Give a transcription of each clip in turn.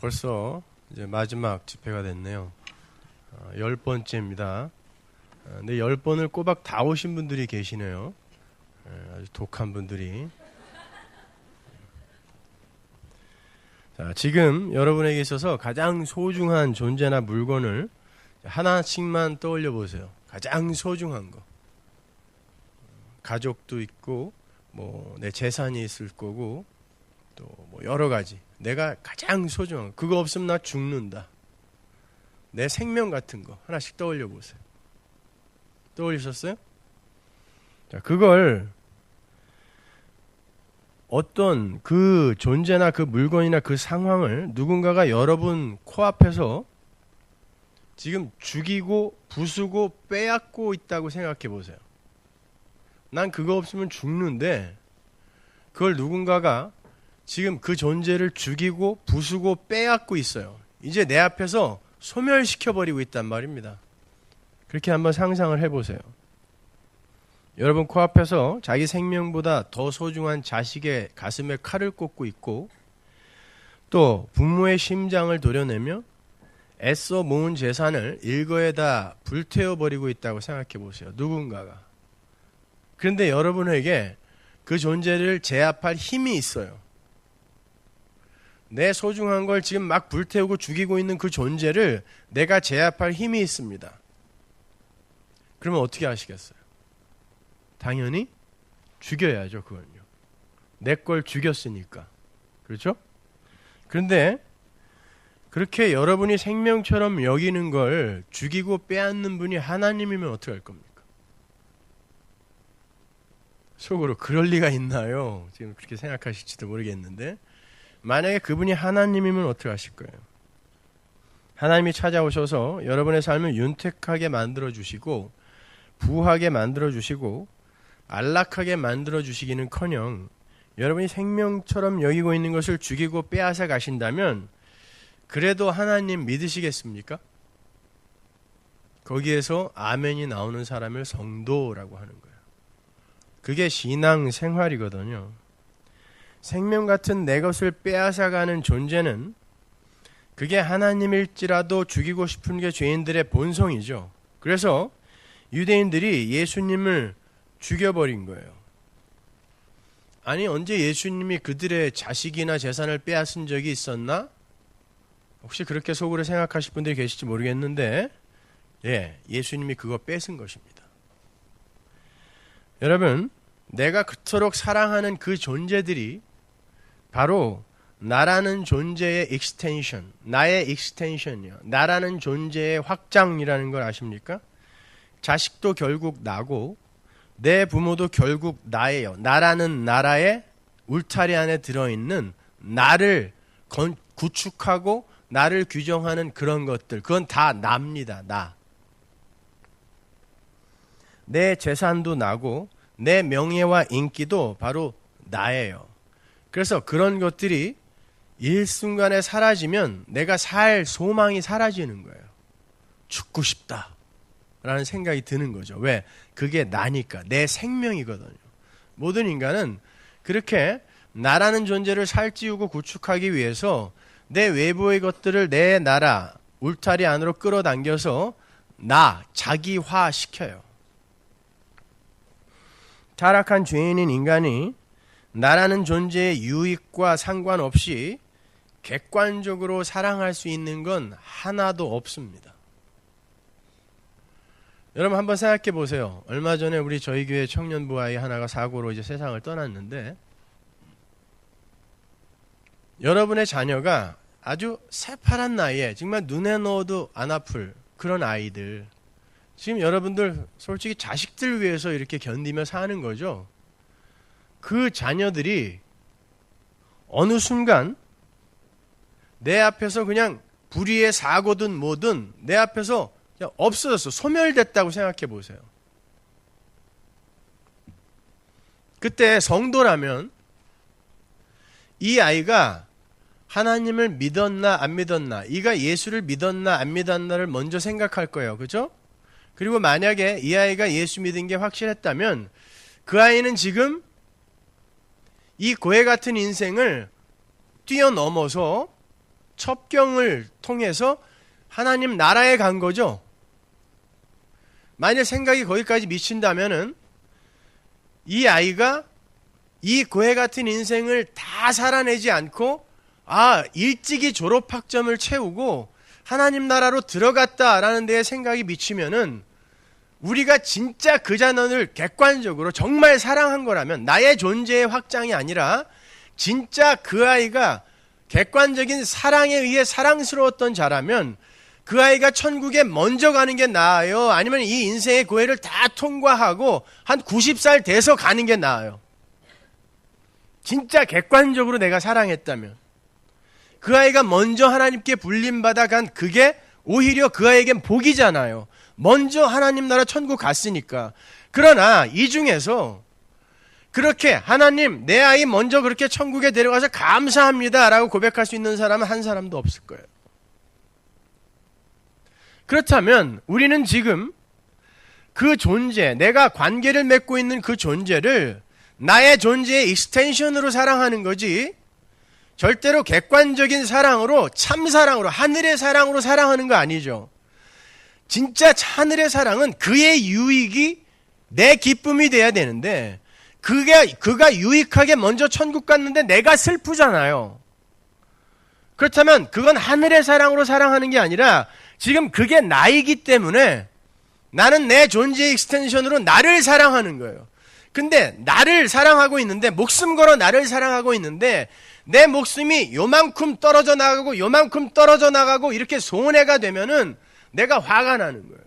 벌써 이제 마지막 집회가 됐네요. 10번째입니다. 근데 10번을 꼬박 다 오신 분들이 계시네요. 아주 독한 분들이. 자, 지금 여러분에게 있어서 가장 소중한 존재나 물건을 하나씩만 떠올려 보세요. 가장 소중한 거. 가족도 있고, 내 재산이 있을 거고, 또 여러 가지. 내가 가장 소중한 거. 그거 없으면 나 죽는다. 내 생명 같은 거 하나씩 떠올려 보세요. 떠올리셨어요? 자, 그걸 어떤 그 존재나 그 물건이나 그 상황을 누군가가 여러분 코앞에서 지금 죽이고 부수고 빼앗고 있다고 생각해 보세요. 난 그거 없으면 죽는데 그걸 누군가가 지금 그 존재를 죽이고 부수고 빼앗고 있어요. 이제 내 앞에서 소멸시켜버리고 있단 말입니다. 그렇게 한번 상상을 해보세요. 여러분 코앞에서 자기 생명보다 더 소중한 자식의 가슴에 칼을 꽂고 있고 또 부모의 심장을 도려내며 애써 모은 재산을 일거에 다 불태워버리고 있다고 생각해 보세요. 누군가가. 그런데 여러분에게 그 존재를 제압할 힘이 있어요. 내 소중한 걸 지금 막 불태우고 죽이고 있는 그 존재를 내가 제압할 힘이 있습니다. 그러면 어떻게 하시겠어요? 당연히 죽여야죠, 그건요. 내 걸 죽였으니까. 그렇죠? 그런데 그렇게 여러분이 생명처럼 여기는 걸 죽이고 빼앗는 분이 하나님이면 어떻게 할 겁니까? 속으로 그럴 리가 있나요? 지금 그렇게 생각하실지도 모르겠는데 만약에 그분이 하나님이면 어떻게 하실 거예요? 하나님이 찾아오셔서 여러분의 삶을 윤택하게 만들어주시고 부하게 만들어주시고 안락하게 만들어주시기는커녕 여러분이 생명처럼 여기고 있는 것을 죽이고 빼앗아 가신다면 그래도 하나님 믿으시겠습니까? 거기에서 아멘이 나오는 사람을 성도라고 하는 거예요. 그게 신앙 생활이거든요. 생명 같은 내 것을 빼앗아가는 존재는 그게 하나님일지라도 죽이고 싶은 게 죄인들의 본성이죠. 그래서 유대인들이 예수님을 죽여버린 거예요. 아니 언제 예수님이 그들의 자식이나 재산을 빼앗은 적이 있었나? 혹시 그렇게 속으로 생각하실 분들이 계실지 모르겠는데 예수님이 그거 뺏은 것입니다. 여러분 내가 그토록 사랑하는 그 존재들이 바로 나라는 존재의 익스텐션, 나의 익스텐션이요. 나라는 존재의 확장이라는 걸 아십니까? 자식도 결국 나고 내 부모도 결국 나예요. 나라는 나라의 울타리 안에 들어있는 나를 구축하고 나를 규정하는 그런 것들. 그건 다 납니다. 나. 내 재산도 나고 내 명예와 인기도 바로 나예요. 그래서 그런 것들이 일순간에 사라지면 내가 살 소망이 사라지는 거예요. 죽고 싶다 라는 생각이 드는 거죠. 왜? 그게 나니까. 내 생명이거든요. 모든 인간은 그렇게 나라는 존재를 살찌우고 구축하기 위해서 내 외부의 것들을 내 나라, 울타리 안으로 끌어당겨서 자기화 시켜요. 타락한 죄인인 인간이 나라는 존재의 유익과 상관없이 객관적으로 사랑할 수 있는 건 하나도 없습니다. 여러분 한번 생각해 보세요. 얼마 전에 우리 저희 교회 청년부 아이 하나가 사고로 이제 세상을 떠났는데 여러분의 자녀가 아주 새파란 나이에 정말 눈에 넣어도 안 아플 그런 아이들 지금 여러분들 솔직히 자식들 위해서 이렇게 견디며 사는 거죠. 그 자녀들이 어느 순간 내 앞에서 그냥 불의의 사고든 뭐든 내 앞에서 그냥 없어졌어. 소멸됐다고 생각해 보세요. 그때 성도라면 이 아이가 하나님을 믿었나 안 믿었나, 이가 예수를 믿었나 안 믿었나를 먼저 생각할 거예요. 그죠? 그리고 만약에 이 아이가 예수 믿은 게 확실했다면 그 아이는 지금 이 고해 같은 인생을 뛰어넘어서 첩경을 통해서 하나님 나라에 간 거죠. 만약 생각이 거기까지 미친다면은 이 아이가 이 고해 같은 인생을 다 살아내지 않고 일찍이 졸업학점을 채우고 하나님 나라로 들어갔다라는 데에 생각이 미치면은 우리가 진짜 그 자녀를 객관적으로 정말 사랑한 거라면 나의 존재의 확장이 아니라 진짜 그 아이가 객관적인 사랑에 의해 사랑스러웠던 자라면 그 아이가 천국에 먼저 가는 게 나아요? 아니면 이 인생의 고해를 다 통과하고 한 90살 돼서 가는 게 나아요? 진짜 객관적으로 내가 사랑했다면 그 아이가 먼저 하나님께 불림받아 간 그게 오히려 그 아이에겐 복이잖아요. 먼저 하나님 나라 천국 갔으니까. 그러나 이 중에서 그렇게 하나님 내 아이 먼저 그렇게 천국에 데려가서 감사합니다 라고 고백할 수 있는 사람은 한 사람도 없을 거예요. 그렇다면 우리는 지금 그 존재, 내가 관계를 맺고 있는 그 존재를 나의 존재의 익스텐션으로 사랑하는 거지 절대로 객관적인 사랑으로, 참사랑으로, 하늘의 사랑으로 사랑하는 거 아니죠. 진짜 하늘의 사랑은 그의 유익이 내 기쁨이 돼야 되는데 그가 유익하게 먼저 천국 갔는데 내가 슬프잖아요. 그렇다면 그건 하늘의 사랑으로 사랑하는 게 아니라 지금 그게 나이기 때문에 나는 내 존재의 익스텐션으로 나를 사랑하는 거예요. 근데 나를 사랑하고 있는데, 목숨 걸어 나를 사랑하고 있는데 내 목숨이 요만큼 떨어져 나가고 요만큼 떨어져 나가고 이렇게 손해가 되면은 내가 화가 나는 거예요.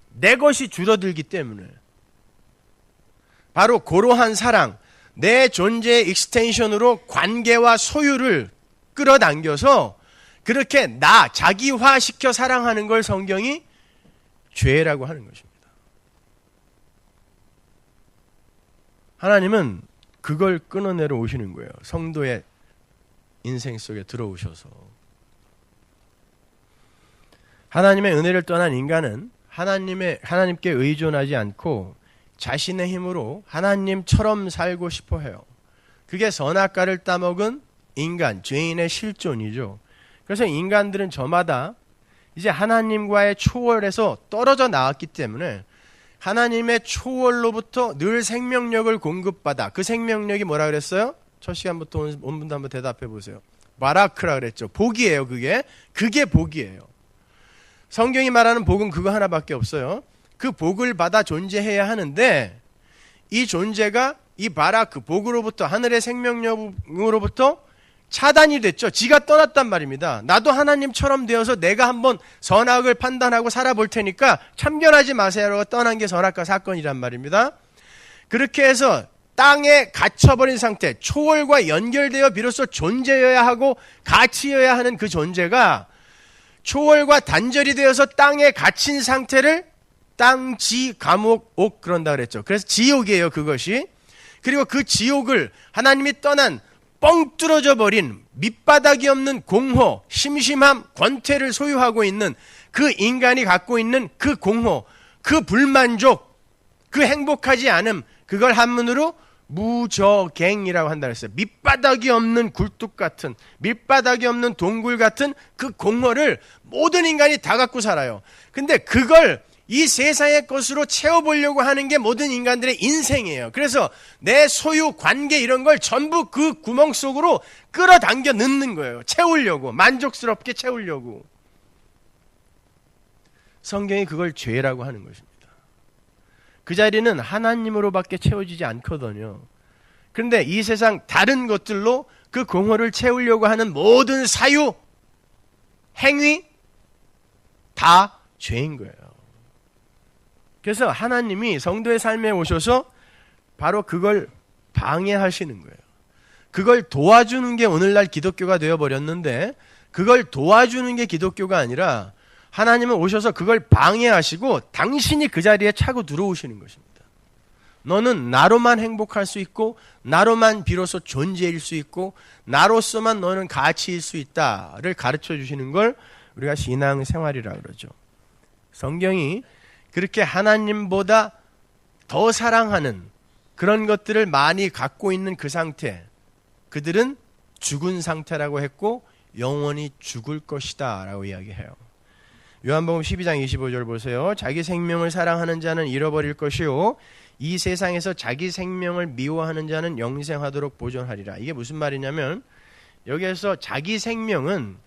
내 것이 줄어들기 때문에. 바로 그러한 사랑, 내 존재의 익스텐션으로 관계와 소유를 끌어당겨서 그렇게 자기화시켜 사랑하는 걸 성경이 죄라고 하는 것입니다. 하나님은 그걸 끊어내러 오시는 거예요. 성도의 인생 속에 들어오셔서. 하나님의 은혜를 떠난 인간은 하나님께 의존하지 않고 자신의 힘으로 하나님처럼 살고 싶어 해요. 그게 선악과를 따먹은 인간, 죄인의 실존이죠. 그래서 인간들은 저마다 이제 하나님과의 초월에서 떨어져 나왔기 때문에 하나님의 초월로부터 늘 생명력을 공급받아. 그 생명력이 뭐라 그랬어요? 첫 시간부터 온 분도 한번 대답해 보세요. 바라크라 그랬죠. 복이에요. 그게 복이에요. 성경이 말하는 복은 그거 하나밖에 없어요. 그 복을 받아 존재해야 하는데 이 존재가 이 바라크, 복으로부터, 하늘의 생명력으로부터 차단이 됐죠. 지가 떠났단 말입니다. 나도 하나님처럼 되어서 내가 한번 선악을 판단하고 살아볼 테니까 참견하지 마세요라고 떠난 게 선악과 사건이란 말입니다. 그렇게 해서 땅에 갇혀버린 상태, 초월과 연결되어 비로소 존재여야 하고 가치여야 하는 그 존재가 초월과 단절이 되어서 땅에 갇힌 상태를 땅, 지, 감옥, 옥 그런다 그랬죠. 그래서 지옥이에요, 그것이. 그리고 그 지옥을 하나님이 떠난 뻥 뚫어져 버린 밑바닥이 없는 공허, 심심함, 권태를 소유하고 있는 그 인간이 갖고 있는 그 공허, 그 불만족, 그 행복하지 않음, 그걸 한문으로 무저갱이라고 한다 그랬어요. 밑바닥이 없는 굴뚝 같은, 밑바닥이 없는 동굴 같은 그 공허를 모든 인간이 다 갖고 살아요. 근데 그걸 이 세상의 것으로 채워보려고 하는 게 모든 인간들의 인생이에요. 그래서 내 소유, 관계 이런 걸 전부 그 구멍 속으로 끌어당겨 넣는 거예요. 채우려고, 만족스럽게 채우려고. 성경이 그걸 죄라고 하는 것입니다. 그 자리는 하나님으로밖에 채워지지 않거든요. 그런데 이 세상 다른 것들로 그 공허를 채우려고 하는 모든 사유, 행위 다 죄인 거예요. 그래서 하나님이 성도의 삶에 오셔서 바로 그걸 방해하시는 거예요. 그걸 도와주는 게 오늘날 기독교가 되어버렸는데 그걸 도와주는 게 기독교가 아니라 하나님은 오셔서 그걸 방해하시고 당신이 그 자리에 차고 들어오시는 것입니다. 너는 나로만 행복할 수 있고 나로만 비로소 존재일 수 있고 나로서만 너는 가치일 수 있다를 가르쳐 주시는 걸 우리가 신앙생활이라고 그러죠. 성경이 그렇게 하나님보다 더 사랑하는 그런 것들을 많이 갖고 있는 그 상태, 그들은 죽은 상태라고 했고 영원히 죽을 것이다 라고 이야기해요. 요한복음 12장 25절 보세요. 자기 생명을 사랑하는 자는 잃어버릴 것이요 이 세상에서 자기 생명을 미워하는 자는 영생하도록 보존하리라. 이게 무슨 말이냐면 여기에서 자기 생명은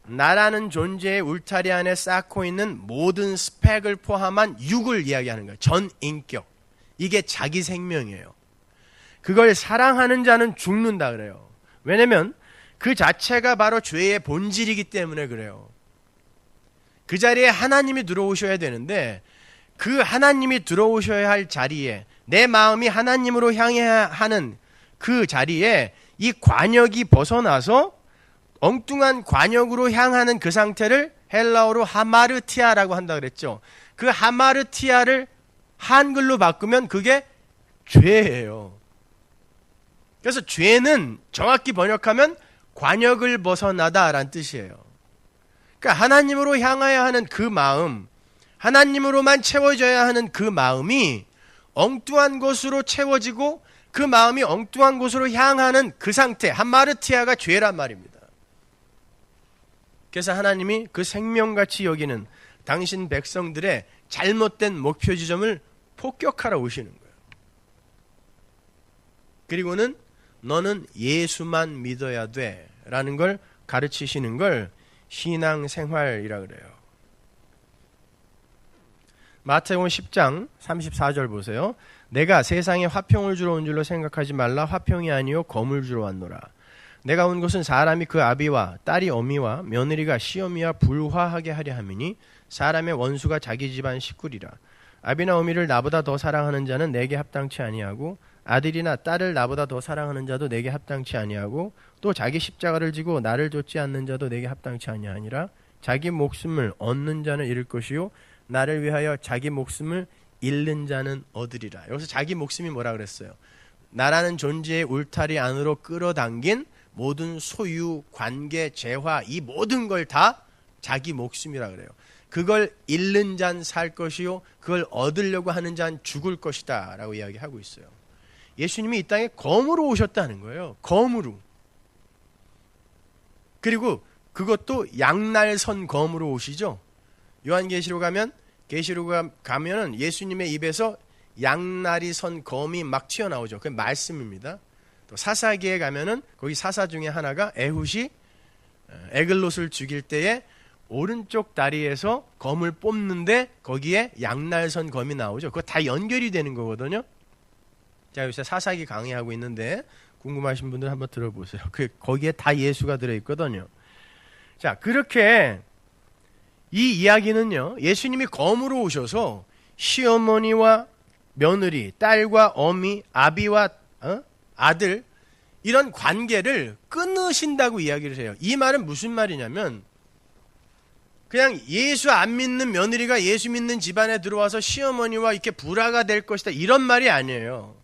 나라는 존재의 울타리 안에 쌓고 있는 모든 스펙을 포함한 육을 이야기하는 거예요. 전 인격. 이게 자기 생명이에요. 그걸 사랑하는 자는 죽는다 그래요. 왜냐면 그 자체가 바로 죄의 본질이기 때문에 그래요. 그 자리에 하나님이 들어오셔야 되는데 그 하나님이 들어오셔야 할 자리에 내 마음이 하나님으로 향해야 하는 그 자리에 이 관역이 벗어나서 엉뚱한 관역으로 향하는 그 상태를 헬라어로 하마르티아라고 한다 그랬죠. 그 하마르티아를 한글로 바꾸면 그게 죄예요. 그래서 죄는 정확히 번역하면 관역을 벗어나다라는 뜻이에요. 그러니까 하나님으로 향해야 하는 그 마음, 하나님으로만 채워져야 하는 그 마음이 엉뚱한 것으로 채워지고 그 마음이 엉뚱한 곳으로 향하는 그 상태, 하마르티아가 죄란 말입니다. 그래서 하나님이 그 생명같이 여기는 당신 백성들의 잘못된 목표 지점을 폭격하러 오시는 거예요. 그리고는 너는 예수만 믿어야 돼 라는 걸 가르치시는 걸 신앙생활이라 그래요. 마태복음 10장 34절 보세요. 내가 세상에 화평을 주러 온 줄로 생각하지 말라. 화평이 아니요 검을 주러 왔노라. 내가 온 것은 사람이 그 아비와 딸이 어미와 며느리가 시어미와 불화하게 하려 함이니 사람의 원수가 자기 집안 식구리라. 아비나 어미를 나보다 더 사랑하는 자는 내게 합당치 아니하고 아들이나 딸을 나보다 더 사랑하는 자도 내게 합당치 아니하고 또 자기 십자가를 지고 나를 좇지 않는 자도 내게 합당치 아니하니라. 자기 목숨을 얻는 자는 잃을 것이요 나를 위하여 자기 목숨을 잃는 자는 얻으리라. 여기서 자기 목숨이 뭐라 그랬어요? 나라는 존재의 울타리 안으로 끌어당긴 모든 소유, 관계, 재화 이 모든 걸 다 자기 목숨이라 그래요. 그걸 잃는 자는 살 것이요 그걸 얻으려고 하는 자는 죽을 것이다 라고 이야기하고 있어요. 예수님이 이 땅에 검으로 오셨다는 거예요. 검으로. 그리고 그것도 양날선 검으로 오시죠. 요한계시록 가면은 예수님의 입에서 양날이 선 검이 막 튀어나오죠. 그게 말씀입니다. 또 사사기에 가면은 거기 사사 중에 하나가 에훗이 에글롯을 죽일 때에 오른쪽 다리에서 검을 뽑는데 거기에 양날선 검이 나오죠. 그거 다 연결이 되는 거거든요. 자, 요새 사사기 강의하고 있는데 궁금하신 분들 한번 들어보세요. 거기에 다 예수가 들어있거든요. 자, 그렇게 이 이야기는요, 예수님이 검으로 오셔서 시어머니와 며느리, 딸과 어미, 아비와 아들 이런 관계를 끊으신다고 이야기를 해요. 이 말은 무슨 말이냐면 그냥 예수 안 믿는 며느리가 예수 믿는 집안에 들어와서 시어머니와 이렇게 불화가 될 것이다 이런 말이 아니에요.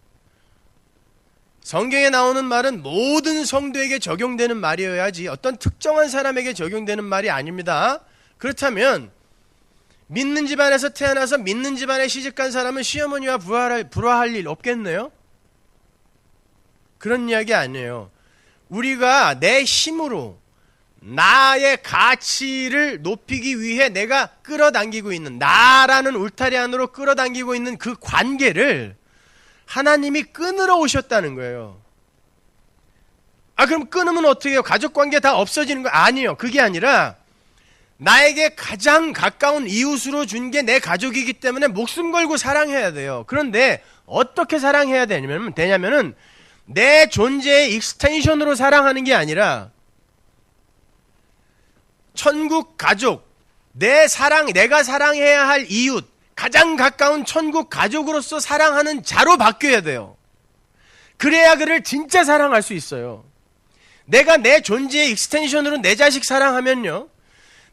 성경에 나오는 말은 모든 성도에게 적용되는 말이어야지 어떤 특정한 사람에게 적용되는 말이 아닙니다. 그렇다면 믿는 집안에서 태어나서 믿는 집안에 시집간 사람은 시어머니와 불화할 일 없겠네요? 그런 이야기 아니에요. 우리가 내 힘으로 나의 가치를 높이기 위해 내가 끌어당기고 있는 나라는 울타리 안으로 끌어당기고 있는 그 관계를 하나님이 끊으러 오셨다는 거예요. 그럼 끊으면 어떻게 해요? 가족관계 다 없어지는 거 아니에요. 그게 아니라 나에게 가장 가까운 이웃으로 준 게 내 가족이기 때문에 목숨 걸고 사랑해야 돼요. 그런데 어떻게 사랑해야 되냐면은 내 존재의 익스텐션으로 사랑하는 게 아니라 천국 가족, 내가 사랑해야 할 이웃, 가장 가까운 천국 가족으로서 사랑하는 자로 바뀌어야 돼요. 그래야 그를 진짜 사랑할 수 있어요. 내가 내 존재의 익스텐션으로 내 자식 사랑하면요,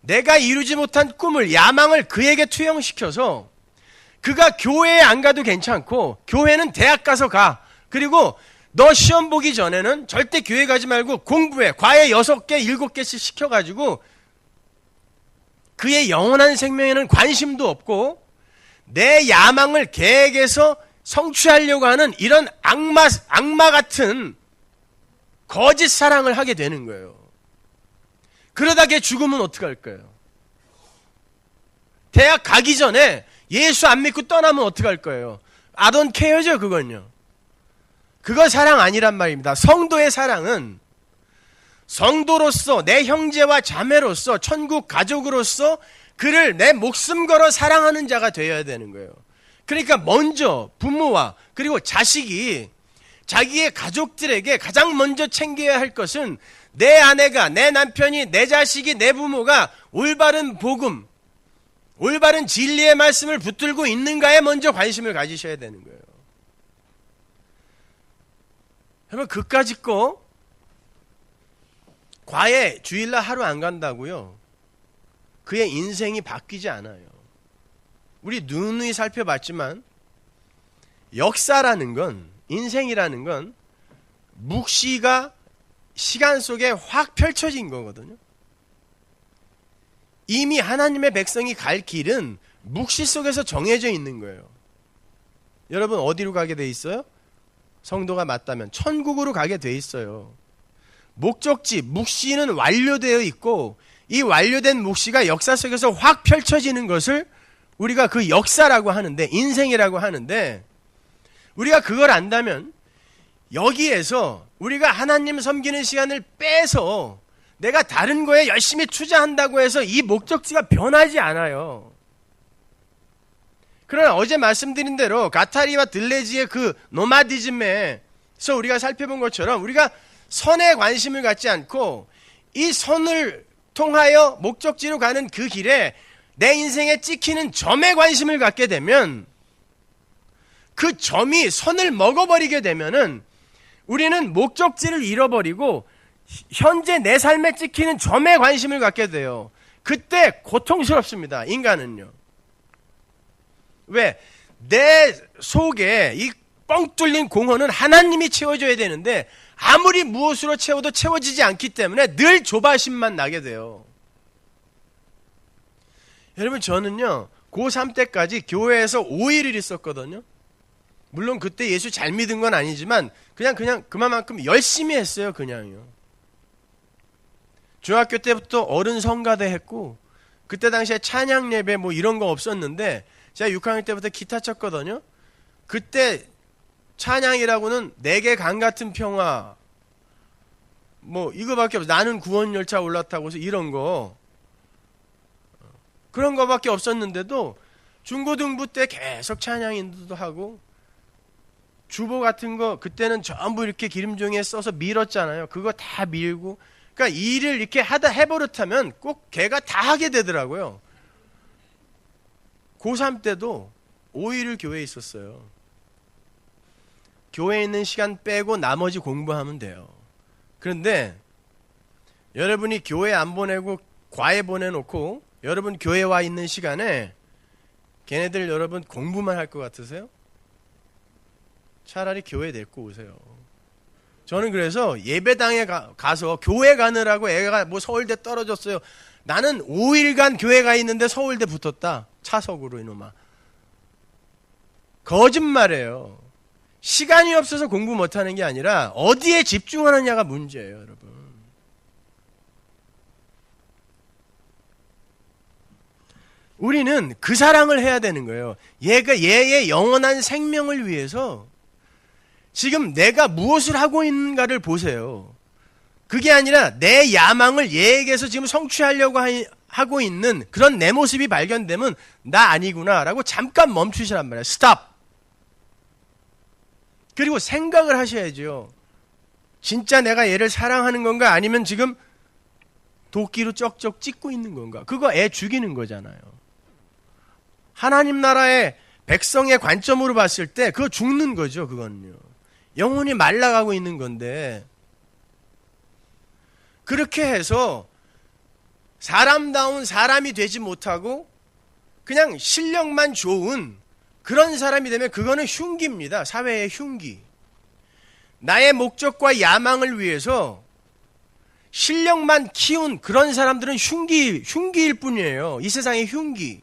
내가 이루지 못한 꿈을, 야망을 그에게 투영시켜서 그가 교회에 안 가도 괜찮고 교회는 대학 가서 가. 그리고 너 시험 보기 전에는 절대 교회 가지 말고 공부해. 과외 6개, 7개씩 시켜가지고 그의 영원한 생명에는 관심도 없고 내 야망을 계획해서 성취하려고 하는 이런 악마 같은 거짓 사랑을 하게 되는 거예요. 그러다 걔 죽으면 어떡할 거예요? 대학 가기 전에 예수 안 믿고 떠나면 어떡할 거예요? I don't care죠, 그건요. 그건 사랑 아니란 말입니다. 성도의 사랑은 성도로서, 내 형제와 자매로서, 천국 가족으로서 그를 내 목숨 걸어 사랑하는 자가 되어야 되는 거예요. 그러니까 먼저 부모와 그리고 자식이 자기의 가족들에게 가장 먼저 챙겨야 할 것은 내 아내가, 내 남편이, 내 자식이, 내 부모가 올바른 복음, 올바른 진리의 말씀을 붙들고 있는가에 먼저 관심을 가지셔야 되는 거예요. 여러분, 그까짓 거 과외 주일날 하루 안 간다고요, 그의 인생이 바뀌지 않아요. 우리 누누이 살펴봤지만 역사라는 건, 인생이라는 건 묵시가 시간 속에 확 펼쳐진 거거든요. 이미 하나님의 백성이 갈 길은 묵시 속에서 정해져 있는 거예요. 여러분, 어디로 가게 돼 있어요? 성도가 맞다면 천국으로 가게 돼 있어요. 목적지, 묵시는 완료되어 있고, 이 완료된 묵시가 역사 속에서 확 펼쳐지는 것을 우리가 그 역사라고 하는데, 인생이라고 하는데, 우리가 그걸 안다면 여기에서 우리가 하나님 섬기는 시간을 빼서 내가 다른 거에 열심히 투자한다고 해서 이 목적지가 변하지 않아요. 그러나 어제 말씀드린 대로 가타리와 들레지의 그 노마디즘에서 우리가 살펴본 것처럼 우리가 선에 관심을 갖지 않고 이 선을 통하여 목적지로 가는 그 길에 내 인생에 찍히는 점에 관심을 갖게 되면, 그 점이 선을 먹어버리게 되면은 우리는 목적지를 잃어버리고 현재 내 삶에 찍히는 점에 관심을 갖게 돼요. 그때 고통스럽습니다, 인간은요. 왜? 내 속에 이 뻥 뚫린 공허는 하나님이 채워줘야 되는데 아무리 무엇으로 채워도 채워지지 않기 때문에 늘 조바심만 나게 돼요. 여러분, 저는요 고3 때까지 교회에서 5일을 있었거든요. 물론 그때 예수 잘 믿은 건 아니지만 그냥 그만큼 열심히 했어요. 그냥요. 중학교 때부터 어른 성가대 했고, 그때 당시에 찬양 예배 뭐 이런 거 없었는데 제가 6학년 때부터 기타 쳤거든요. 그때 찬양이라고는 내게 강 같은 평화 뭐 이거밖에 없어. 나는 구원 열차 올라타고서 이런 거, 그런 거밖에 없었는데도 중고등부 때 계속 찬양 인도도 하고, 주보 같은 거 그때는 전부 이렇게 기름종이에 써서 밀었잖아요. 그거 다 밀고, 그러니까 일을 이렇게 하다 해버릇하면 꼭 걔가 다 하게 되더라고요. 고3 때도 5일을 교회에 있었어요. 교회에 있는 시간 빼고 나머지 공부하면 돼요. 그런데 여러분이 교회 안 보내고 과외 보내놓고 여러분 교회 와 있는 시간에 걔네들 여러분 공부만 할 것 같으세요? 차라리 교회 데리고 오세요. 저는 그래서 예배당에 가서 교회 가느라고 애가 뭐 서울대 떨어졌어요. 나는 5일간 교회 가 있는데 서울대 붙었다. 차석으로 이놈아. 거짓말이에요. 시간이 없어서 공부 못하는 게 아니라 어디에 집중하느냐가 문제예요, 여러분. 우리는 그 사랑을 해야 되는 거예요. 얘의 영원한 생명을 위해서 지금 내가 무엇을 하고 있는가를 보세요. 그게 아니라 내 야망을 얘에게서 지금 성취하려고 하고 있는 그런 내 모습이 발견되면 나 아니구나 라고 잠깐 멈추시란 말이에요. 스탑. 그리고 생각을 하셔야죠. 진짜 내가 얘를 사랑하는 건가, 아니면 지금 도끼로 쩍쩍 찍고 있는 건가. 그거 애 죽이는 거잖아요. 하나님 나라의 백성의 관점으로 봤을 때 그거 죽는 거죠. 그건요. 영혼이 말라가고 있는 건데, 그렇게 해서 사람다운 사람이 되지 못하고 그냥 실력만 좋은 그런 사람이 되면 그거는 흉기입니다. 사회의 흉기. 나의 목적과 야망을 위해서 실력만 키운 그런 사람들은 흉기일 뿐이에요. 이 세상의 흉기.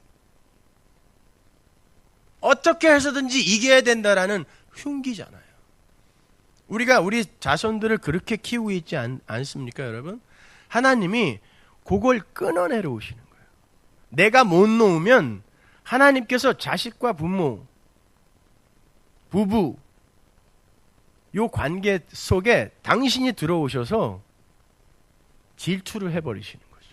어떻게 해서든지 이겨야 된다라는 흉기잖아요. 우리가 우리 자손들을 그렇게 키우고 있지 않습니까, 여러분? 하나님이 그걸 끊어내려 오시는 거예요. 내가 못 놓으면 하나님께서 자식과 부모, 부부 요 관계 속에 당신이 들어오셔서 질투를 해버리시는 거죠.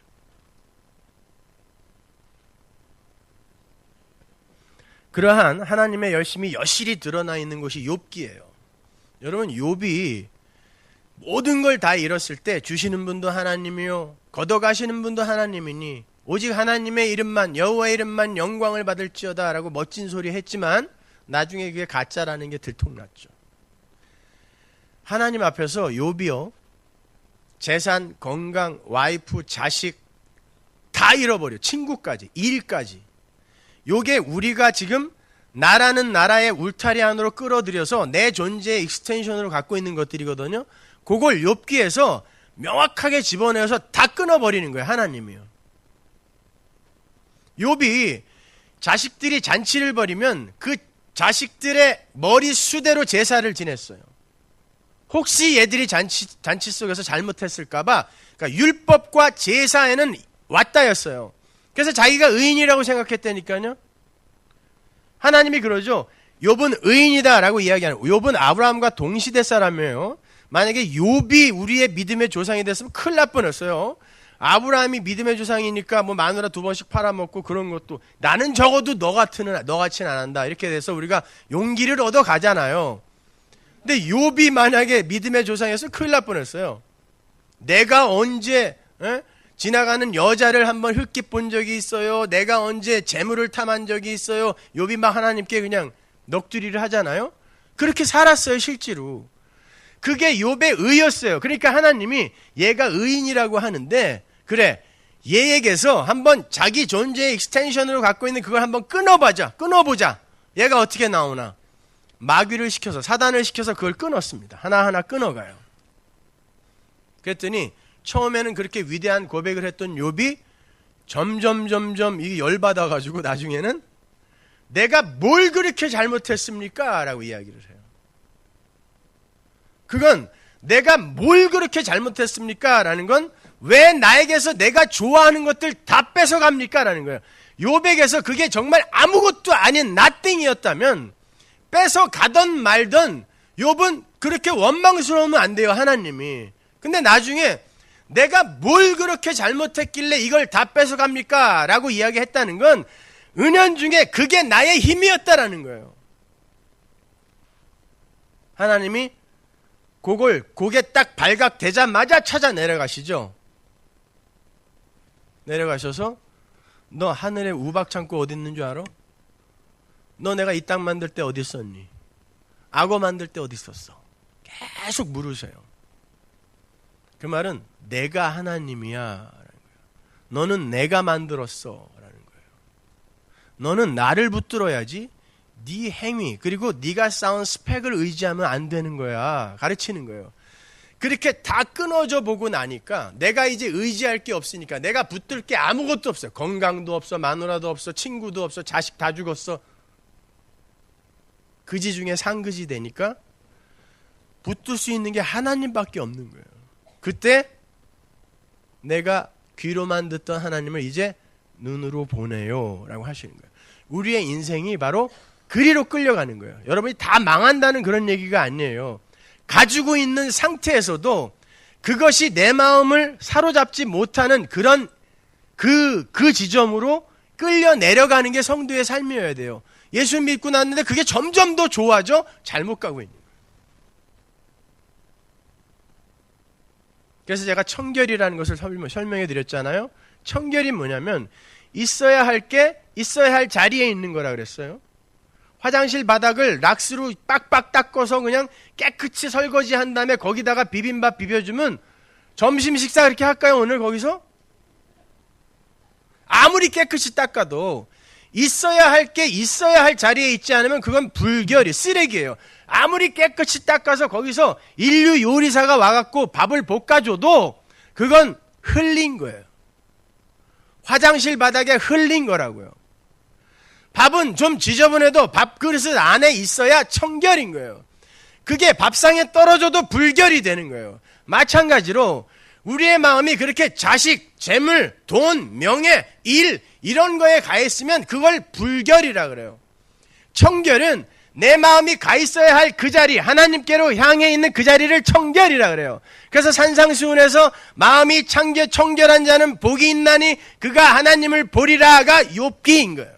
그러한 하나님의 열심이 여실히 드러나 있는 것이 욥기예요. 여러분, 욥이 모든 걸 다 잃었을 때 주시는 분도 하나님이요 걷어가시는 분도 하나님이니 오직 하나님의 이름만, 여호와의 이름만 영광을 받을지어다 라고 멋진 소리 했지만 나중에 그게 가짜라는 게 들통났죠. 하나님 앞에서 욥이요 재산, 건강, 와이프, 자식 다 잃어버려. 친구까지, 일까지. 요게 우리가 지금 나라는 나라의 울타리 안으로 끌어들여서 내 존재의 익스텐션으로 갖고 있는 것들이거든요. 그걸 욥기에서 명확하게 집어내서 다 끊어버리는 거예요. 하나님이요. 욥이 자식들이 잔치를 벌이면 그 자식들의 머리 수대로 제사를 지냈어요. 혹시 얘들이 잔치 속에서 잘못했을까봐, 그러니까 율법과 제사에는 왔다였어요. 그래서 자기가 의인이라고 생각했다니까요. 하나님이 그러죠. 욥은 의인이다라고 이야기하는. 욥은 아브라함과 동시대 사람이에요. 만약에 욥이 우리의 믿음의 조상이 됐으면 큰일 날 뻔했어요. 아브라함이 믿음의 조상이니까 뭐 마누라 2번씩 팔아먹고 그런 것도 나는 적어도 너 같지는 안 한다. 이렇게 돼서 우리가 용기를 얻어 가잖아요. 근데 욥이 만약에 믿음의 조상이었으면 큰일 날 뻔했어요. 내가 언제 지나가는 여자를 한번 흙깃 본 적이 있어요. 내가 언제 재물을 탐한 적이 있어요. 욥이 막 하나님께 그냥 넋두리를 하잖아요. 그렇게 살았어요, 실제로. 그게 욥의 의였어요. 그러니까 하나님이 얘가 의인이라고 하는데 그래, 얘에게서 한번 자기 존재의 익스텐션으로 갖고 있는 그걸 한번 끊어보자. 얘가 어떻게 나오나. 마귀를 시켜서, 사단을 시켜서 그걸 끊었습니다. 하나하나 끊어가요. 그랬더니 처음에는 그렇게 위대한 고백을 했던 욥이 점점 이게 열받아가지고 나중에는 내가 뭘 그렇게 잘못했습니까? 라고 이야기를 해요. 그건 내가 뭘 그렇게 잘못했습니까? 라는 건 왜 나에게서 내가 좋아하는 것들 다 뺏어갑니까? 라는 거예요. 욥에게서 그게 정말 아무것도 아닌 nothing이었다면 뺏어가던 말던 욥은 그렇게 원망스러우면 안 돼요, 하나님이. 근데 나중에 내가 뭘 그렇게 잘못했길래 이걸 다 뺏어갑니까? 라고 이야기했다는 건 은연중에 그게 나의 힘이었다라는 거예요. 하나님이 그게 딱 발각되자마자 찾아 내려가시죠. 내려가셔서 너 하늘에 우박 창고 어디 있는 줄 알아? 너 내가 이 땅 만들 때 어디 있었니? 악어 만들 때 어디 있었어? 계속 물으세요. 그 말은 내가 하나님이야 라는 거예요. 너는 내가 만들었어 라는 거예요. 너는 나를 붙들어야지 네 행위 그리고 네가 쌓은 스펙을 의지하면 안 되는 거야. 가르치는 거예요. 그렇게 다 끊어져 보고 나니까 내가 이제 의지할 게 없으니까 내가 붙들 게 아무것도 없어요. 건강도 없어, 마누라도 없어, 친구도 없어, 자식 다 죽었어. 그지 중에 상그지 되니까 붙들 수 있는 게 하나님밖에 없는 거예요. 그때 내가 귀로만 듣던 하나님을 이제 눈으로 보내요 라고 하시는 거예요. 우리의 인생이 바로 그리로 끌려가는 거예요. 여러분이 다 망한다는 그런 얘기가 아니에요. 가지고 있는 상태에서도 그것이 내 마음을 사로잡지 못하는 그런 그 지점으로 끌려 내려가는 게 성도의 삶이어야 돼요. 예수 믿고 났는데 그게 점점 더 좋아져? 잘못 가고 있는 거예요. 그래서 제가 청결이라는 것을 설명해 드렸잖아요. 청결이 뭐냐면 있어야 할 게 있어야 할 자리에 있는 거라 그랬어요. 화장실 바닥을 락스로 빡빡 닦아서 그냥 깨끗이 설거지한 다음에 거기다가 비빔밥 비벼주면 점심 식사 그렇게 할까요? 오늘 거기서? 아무리 깨끗이 닦아도 있어야 할 게 있어야 할 자리에 있지 않으면 그건 불결이 쓰레기예요. 아무리 깨끗이 닦아서 거기서 인류 요리사가 와갖고 밥을 볶아줘도 그건 흘린 거예요. 화장실 바닥에 흘린 거라고요. 밥은 좀 지저분해도 밥그릇 안에 있어야 청결인 거예요. 그게 밥상에 떨어져도 불결이 되는 거예요. 마찬가지로 우리의 마음이 그렇게 자식, 재물, 돈, 명예, 일 이런 거에 가 있으면 그걸 불결이라 그래요. 청결은 내 마음이 가 있어야 할 그 자리, 하나님께로 향해 있는 그 자리를 청결이라 그래요. 그래서 산상수훈에서 마음이 청결한 자는 복이 있나니 그가 하나님을 보리라가 욥기인 거예요.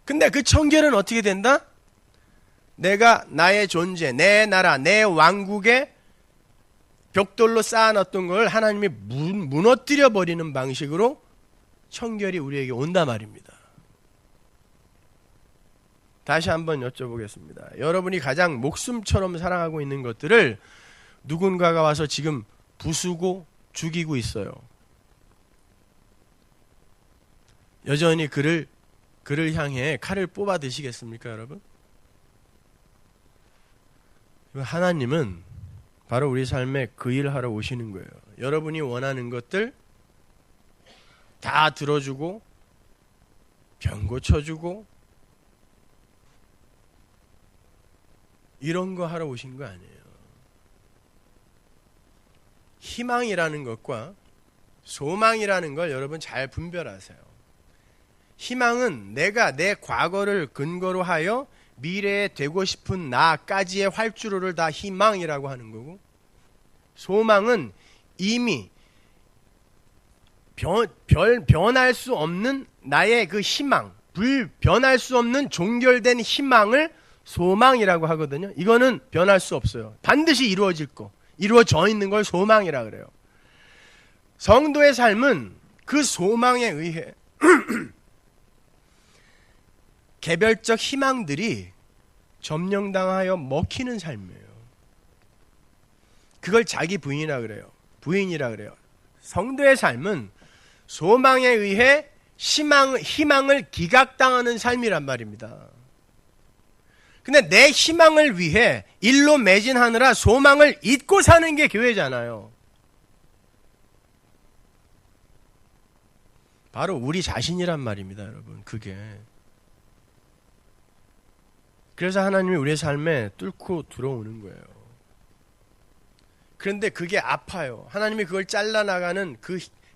근데 그 청결은 어떻게 된다? 내가 나의 존재, 내 나라, 내 왕국에 벽돌로 쌓아놨던 걸 하나님이 무너뜨려 버리는 방식으로 청결이 우리에게 온단 말입니다. 다시 한번 여쭤보겠습니다. 여러분이 가장 목숨처럼 사랑하고 있는 것들을 누군가가 와서 지금 부수고 죽이고 있어요. 여전히 그를 향해 칼을 뽑아 드시겠습니까, 여러분? 하나님은 바로 우리 삶에 그 일을 하러 오시는 거예요. 여러분이 원하는 것들 다 들어주고 병 고쳐주고 이런 거 하러 오신 거 아니에요. 희망이라는 것과 소망이라는 걸 여러분 잘 분별하세요. 희망은 내가 내 과거를 근거로 하여 미래에 되고 싶은 나까지의 활주로를 다 희망이라고 하는 거고, 소망은 이미 변할 수 없는 나의 그 희망, 변할 수 없는 종결된 희망을 소망이라고 하거든요. 이거는 변할 수 없어요. 반드시 이루어질 거, 이루어져 있는 걸 소망이라 그래요. 성도의 삶은 그 소망에 의해 개별적 희망들이 점령당하여 먹히는 삶이에요. 그걸 자기 부인이라 그래요. 성도의 삶은 소망에 의해 희망을 기각당하는 삶이란 말입니다. 근데 내 희망을 위해 일로 매진하느라 소망을 잊고 사는 게 교회잖아요. 바로 우리 자신이란 말입니다, 여러분. 그게. 그래서 하나님이 우리의 삶에 뚫고 들어오는 거예요. 그런데 그게 아파요. 하나님이 그걸 잘라나가는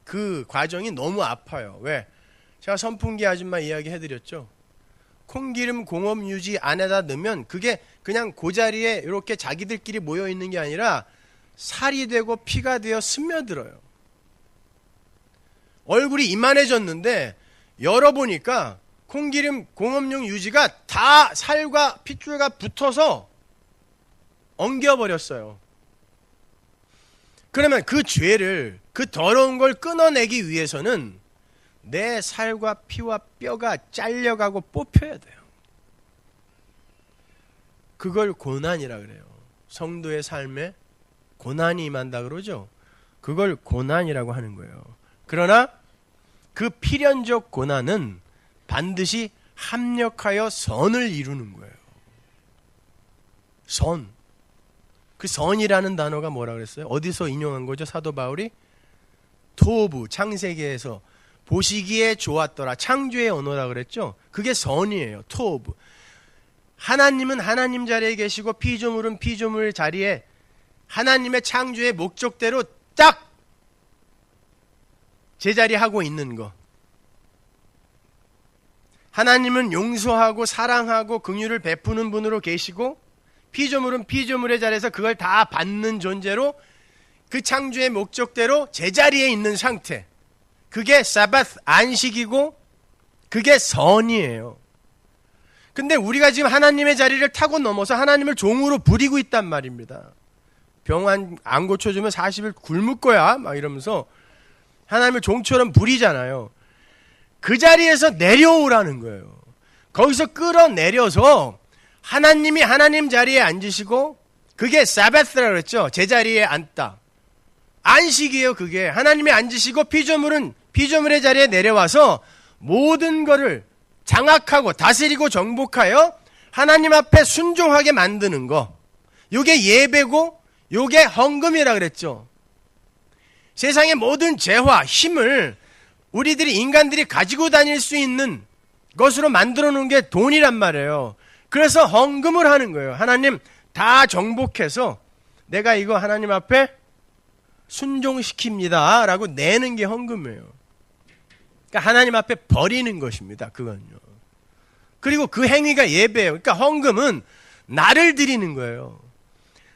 그 과정이 너무 아파요. 왜? 제가 선풍기 아줌마 이야기 해드렸죠. 콩기름 공업 유지 안에다 넣으면 그게 그냥 그 자리에 이렇게 자기들끼리 모여 있는 게 아니라 살이 되고 피가 되어 스며들어요. 얼굴이 이만해졌는데 열어보니까 콩기름 공업용 유지가 다 살과 핏줄과 붙어서 엉겨버렸어요. 그러면 그 죄를, 그 더러운 걸 끊어내기 위해서는 내 살과 피와 뼈가 잘려가고 뽑혀야 돼요. 그걸 고난이라 그래요. 성도의 삶에 고난이 임한다 그러죠. 그걸 고난이라고 하는 거예요. 그러나 그 필연적 고난은 반드시 합력하여 선을 이루는 거예요. 선. 그 선이라는 단어가 뭐라 그랬어요? 어디서 인용한 거죠? 사도 바울이? 토부, 창세기에서 보시기에 좋았더라. 창조의 언어라 그랬죠? 그게 선이에요. 토부. 하나님은 하나님 자리에 계시고 피조물은 피조물 자리에 하나님의 창조의 목적대로 딱 제자리하고 있는 거. 하나님은 용서하고 사랑하고 긍휼을 베푸는 분으로 계시고 피조물은 피조물의 자리에서 그걸 다 받는 존재로 그 창조의 목적대로 제자리에 있는 상태. 그게 사바스, 안식이고 그게 선이에요. 근데 우리가 지금 하나님의 자리를 타고 넘어서 하나님을 종으로 부리고 있단 말입니다. 병 안 고쳐주면 40일 굶을 거야 막 이러면서 하나님을 종처럼 부리잖아요. 그 자리에서 내려오라는 거예요. 거기서 끌어내려서 하나님이 하나님 자리에 앉으시고 그게 사바스라고 그랬죠. 제자리에 앉다. 안식이에요. 그게 하나님이 앉으시고 피조물은 피조물의 자리에 내려와서 모든 것을 장악하고 다스리고 정복하여 하나님 앞에 순종하게 만드는 거. 요게 예배고 요게 헌금이라 그랬죠. 세상의 모든 재화, 힘을 우리들이 인간들이 가지고 다닐 수 있는 것으로 만들어 놓은 게 돈이란 말이에요. 그래서 헌금을 하는 거예요. 하나님 다 정복해서 내가 이거 하나님 앞에 순종시킵니다 라고 내는 게 헌금이에요. 그러니까 하나님 앞에 버리는 것입니다. 그건요. 그리고 그 행위가 예배예요. 그러니까 헌금은 나를 드리는 거예요.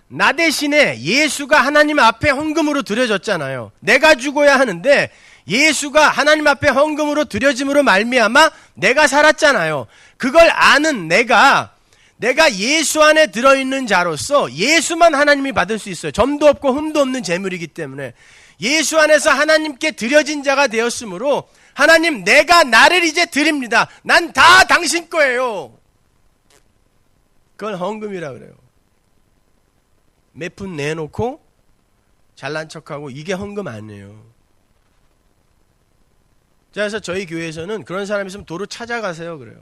나 대신에 예수가 하나님 앞에 헌금으로 드려졌잖아요. 내가 죽어야 하는데 예수가 하나님 앞에 헌금으로 드려짐으로 말미암아 내가 살았잖아요. 그걸 아는 내가 예수 안에 들어있는 자로서 예수만 하나님이 받을 수 있어요. 점도 없고 흠도 없는 재물이기 때문에 예수 안에서 하나님께 드려진 자가 되었으므로 하나님, 내가 나를 이제 드립니다. 난 다 당신 거예요. 그걸 헌금이라 그래요. 몇 푼 내놓고 잘난 척하고 이게 헌금 아니에요. 그래서 저희 교회에서는 그런 사람 있으면 도로 찾아가세요 그래요.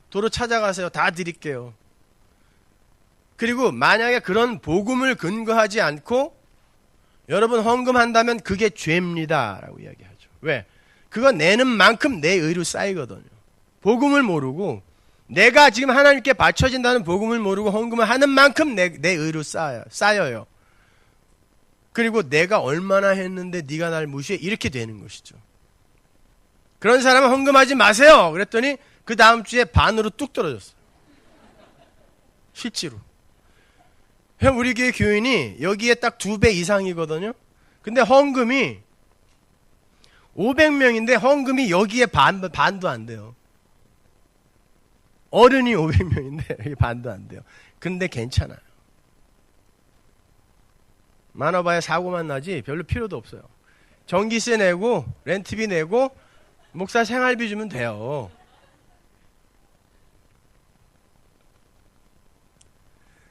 도로 찾아가세요. 다 드릴게요. 그리고 만약에 그런 복음을 근거하지 않고 여러분 헌금한다면 그게 죄입니다 라고 이야기하죠. 왜? 그거 내는 만큼 내 의로 쌓이거든요. 복음을 모르고 내가 지금 하나님께 바쳐진다는 복음을 모르고 헌금을 하는 만큼 내 의로 쌓여요. 그리고 내가 얼마나 했는데 네가 날 무시해? 이렇게 되는 것이죠. 그런 사람은 헌금하지 마세요. 그랬더니 그 다음 주에 반으로 뚝 떨어졌어요. 실제로. 우리 교회 교인이 여기에 딱 2배 이상이거든요. 근데 헌금이 500명인데 헌금이 여기에 반도 안 돼요. 어른이 500명인데 여기 반도 안 돼요. 근데 괜찮아요. 많아봐야 사고만 나지 별로 필요도 없어요. 전기세 내고 렌트비 내고 목사 생활비 주면 돼요.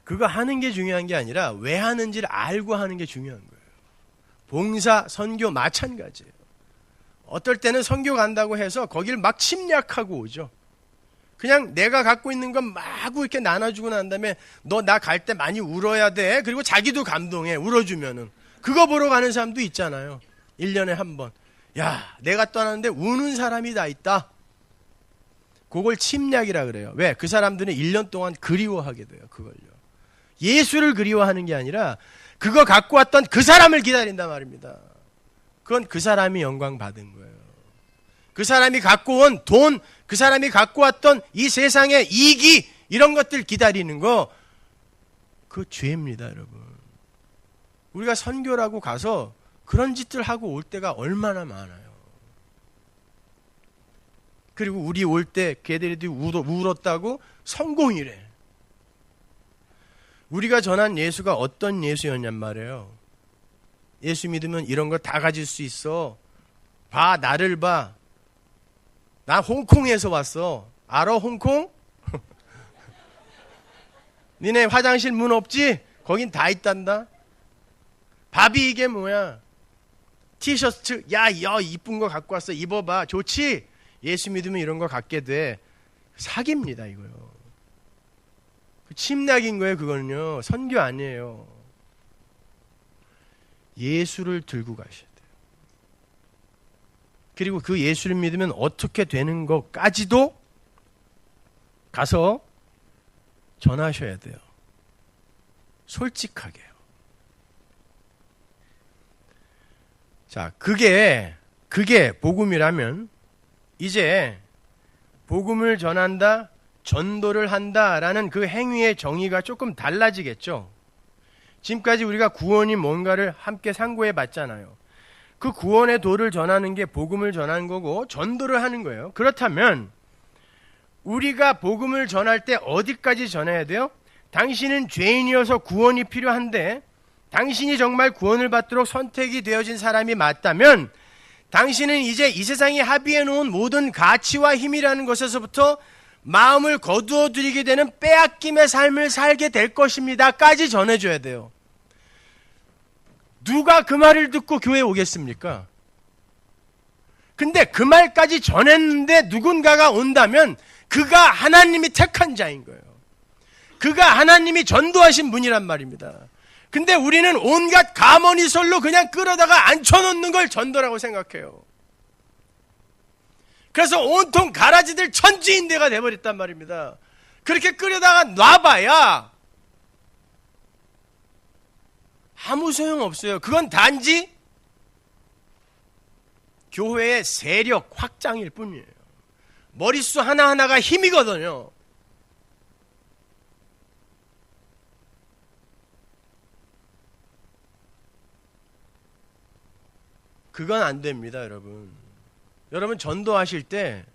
그거 하는 게 중요한 게 아니라 왜 하는지를 알고 하는 게 중요한 거예요. 봉사, 선교 마찬가지예요. 어떨 때는 선교 간다고 해서 거기를 막 침략하고 오죠. 그냥 내가 갖고 있는 건 마구 이렇게 나눠주고 난 다음에 너 나 갈 때 많이 울어야 돼. 그리고 자기도 감동해. 울어주면은. 그거 보러 가는 사람도 있잖아요. 1년에 한 번. 야, 내가 떠났는데 우는 사람이 다 있다. 그걸 침략이라 그래요. 왜? 그 사람들은 1년 동안 그리워하게 돼요. 그걸요. 예수를 그리워하는 게 아니라 그거 갖고 왔던 그 사람을 기다린단 말입니다. 그건 그 사람이 영광 받은 거예요. 그 사람이 갖고 온 돈, 그 사람이 갖고 왔던 이 세상의 이익이 이런 것들 기다리는 거, 그 죄입니다, 여러분. 우리가 선교라고 가서 그런 짓들 하고 올 때가 얼마나 많아요. 그리고 우리 올 때 걔들이 울었다고 성공이래. 우리가 전한 예수가 어떤 예수였냔 말이에요. 예수 믿으면 이런 거 다 가질 수 있어. 봐, 나를 봐. 나 홍콩에서 왔어. 알아, 홍콩? 니네 화장실 문 없지? 거긴 다 있단다. 밥이 이게 뭐야? 티셔츠, 야, 이쁜 거 갖고 왔어. 입어봐. 좋지? 예수 믿으면 이런 거 갖게 돼. 사기입니다, 이거요. 침략인 거예요, 그거는요. 선교 아니에요. 예수를 들고 가셔야 돼요. 그리고 그 예수를 믿으면 어떻게 되는 것까지도 가서 전하셔야 돼요. 솔직하게요. 자, 그게 복음이라면 이제 복음을 전한다, 전도를 한다라는 그 행위의 정의가 조금 달라지겠죠. 지금까지 우리가 구원이 뭔가를 함께 상고해 봤잖아요. 그 구원의 도를 전하는 게 복음을 전하는 거고 전도를 하는 거예요. 그렇다면 우리가 복음을 전할 때 어디까지 전해야 돼요? 당신은 죄인이어서 구원이 필요한데 당신이 정말 구원을 받도록 선택이 되어진 사람이 맞다면 당신은 이제 이 세상이 합의해 놓은 모든 가치와 힘이라는 것에서부터 마음을 거두어 드리게 되는 빼앗김의 삶을 살게 될 것입니다까지 전해줘야 돼요. 누가 그 말을 듣고 교회에 오겠습니까? 근데 그 말까지 전했는데 누군가가 온다면 그가 하나님이 택한 자인 거예요. 그가 하나님이 전도하신 분이란 말입니다. 근데 우리는 온갖 가머니설로 그냥 끌어다가 앉혀놓는 걸 전도라고 생각해요. 그래서 온통 가라지들 천지인대가 돼버렸단 말입니다. 그렇게 끌어다가 놔봐야 아무 소용없어요. 그건 단지 교회의 세력 확장일 뿐이에요. 머릿수 하나하나가 힘이거든요. 그건 안 됩니다, 여러분. 여러분 전도하실 때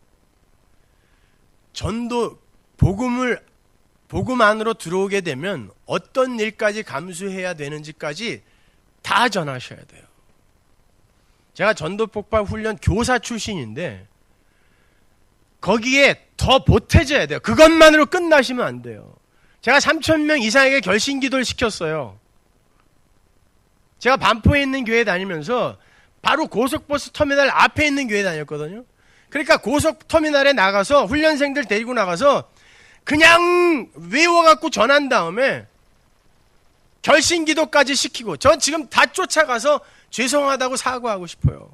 복음 안으로 들어오게 되면 어떤 일까지 감수해야 되는지까지 다 전하셔야 돼요. 제가 전도 폭발 훈련 교사 출신인데 거기에 더 보태져야 돼요. 그것만으로 끝나시면 안 돼요. 제가 3,000명 이상에게 결신 기도를 시켰어요. 제가 반포에 있는 교회 다니면서 바로 고속버스 터미널 앞에 있는 교회 다녔거든요. 그러니까 고속터미널에 나가서 훈련생들 데리고 나가서 그냥 외워갖고 전한 다음에 결신 기도까지 시키고, 전 지금 다 쫓아가서 죄송하다고 사과하고 싶어요.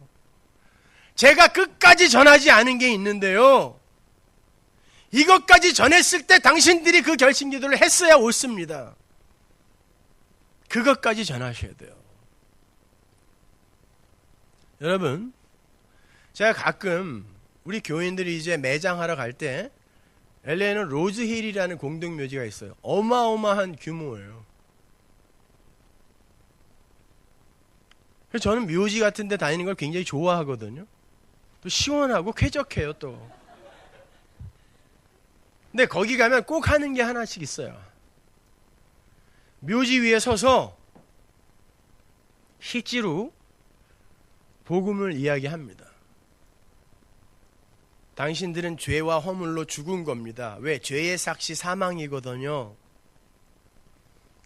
제가 끝까지 전하지 않은 게 있는데요, 이것까지 전했을 때 당신들이 그 결신 기도를 했어야 옳습니다. 그것까지 전하셔야 돼요. 여러분, 제가 가끔 우리 교인들이 이제 매장하러 갈 때 LA에는 로즈힐이라는 공동묘지가 있어요. 어마어마한 규모예요. 그래서 저는 묘지 같은 데 다니는 걸 굉장히 좋아하거든요. 또 시원하고 쾌적해요, 또. 근데 거기 가면 꼭 하는 게 하나씩 있어요. 묘지 위에 서서 실제로 복음을 이야기합니다. 당신들은 죄와 허물로 죽은 겁니다. 왜? 죄의 삭시 사망이거든요.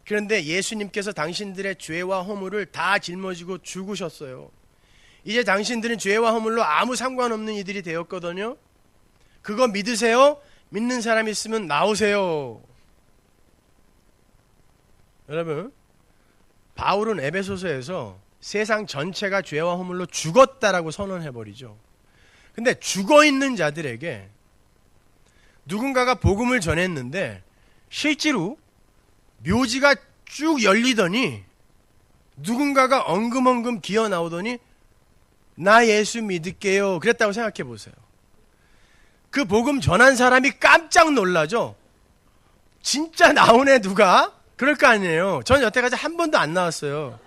그런데 예수님께서 당신들의 죄와 허물을 다 짊어지고 죽으셨어요. 이제 당신들은 죄와 허물로 아무 상관없는 이들이 되었거든요. 그거 믿으세요? 믿는 사람 있으면 나오세요. 여러분, 바울은 에베소서에서 세상 전체가 죄와 허물로 죽었다라고 선언해버리죠. 근데 죽어있는 자들에게 누군가가 복음을 전했는데 실제로 묘지가 쭉 열리더니 누군가가 엉금엉금 기어 나오더니 나 예수 믿을게요 그랬다고 생각해 보세요. 그 복음 전한 사람이 깜짝 놀라죠. 진짜 나오네 누가? 그럴 거 아니에요. 전 여태까지 한 번도 안 나왔어요.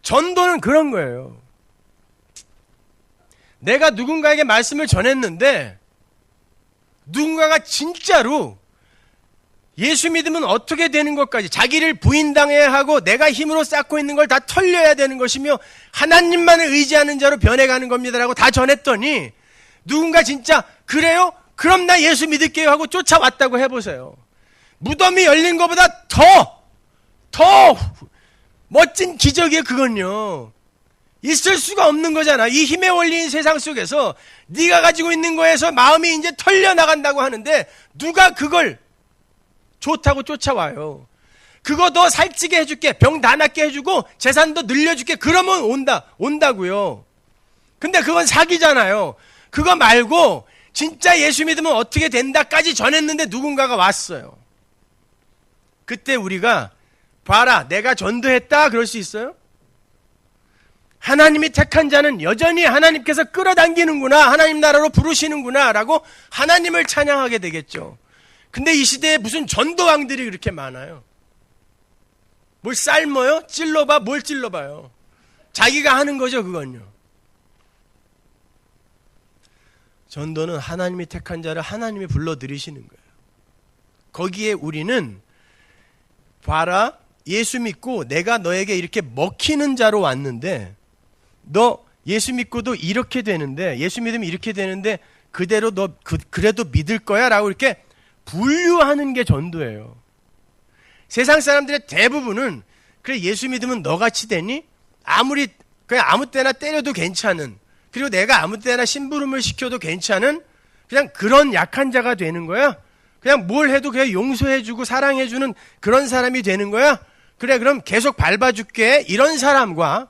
전도는 그런 거예요. 내가 누군가에게 말씀을 전했는데 누군가가 진짜로 예수 믿으면 어떻게 되는 것까지, 자기를 부인당해야 하고 내가 힘으로 쌓고 있는 걸 다 털려야 되는 것이며 하나님만을 의지하는 자로 변해가는 겁니다라고 다 전했더니 누군가 진짜 그래요? 그럼 나 예수 믿을게요 하고 쫓아왔다고 해보세요. 무덤이 열린 것보다 더 멋진 기적이에요. 그건요, 있을 수가 없는 거잖아. 이 힘의 원리인 세상 속에서 네가 가지고 있는 거에서 마음이 이제 털려나간다고 하는데 누가 그걸 좋다고 쫓아와요. 그거 더 살찌게 해줄게, 병 다 낫게 해주고 재산 더 늘려줄게, 그러면 온다고요. 근데 그건 사기잖아요. 그거 말고 진짜 예수 믿으면 어떻게 된다까지 전했는데 누군가가 왔어요. 그때 우리가 봐라 내가 전도했다 그럴 수 있어요? 하나님이 택한 자는 여전히 하나님께서 끌어당기는구나, 하나님 나라로 부르시는구나 라고 하나님을 찬양하게 되겠죠. 근데 이 시대에 무슨 전도왕들이 그렇게 많아요. 뭘 삶어요? 찔러봐? 뭘 찔러봐요? 자기가 하는 거죠, 그건요. 전도는 하나님이 택한 자를 하나님이 불러들이시는 거예요. 거기에 우리는 봐라, 예수 믿고 내가 너에게 이렇게 먹히는 자로 왔는데 너 예수 믿고도 이렇게 되는데, 예수 믿으면 이렇게 되는데 그대로 너 그래도 믿을 거야 라고 이렇게 분류하는 게 전도예요. 세상 사람들의 대부분은 그래 예수 믿으면 너같이 되니? 아무리 그냥 아무 때나 때려도 괜찮은, 그리고 내가 아무 때나 심부름을 시켜도 괜찮은 그냥 그런 약한 자가 되는 거야. 그냥 뭘 해도 그냥 용서해주고 사랑해주는 그런 사람이 되는 거야. 그래 그럼 계속 밟아줄게, 이런 사람과,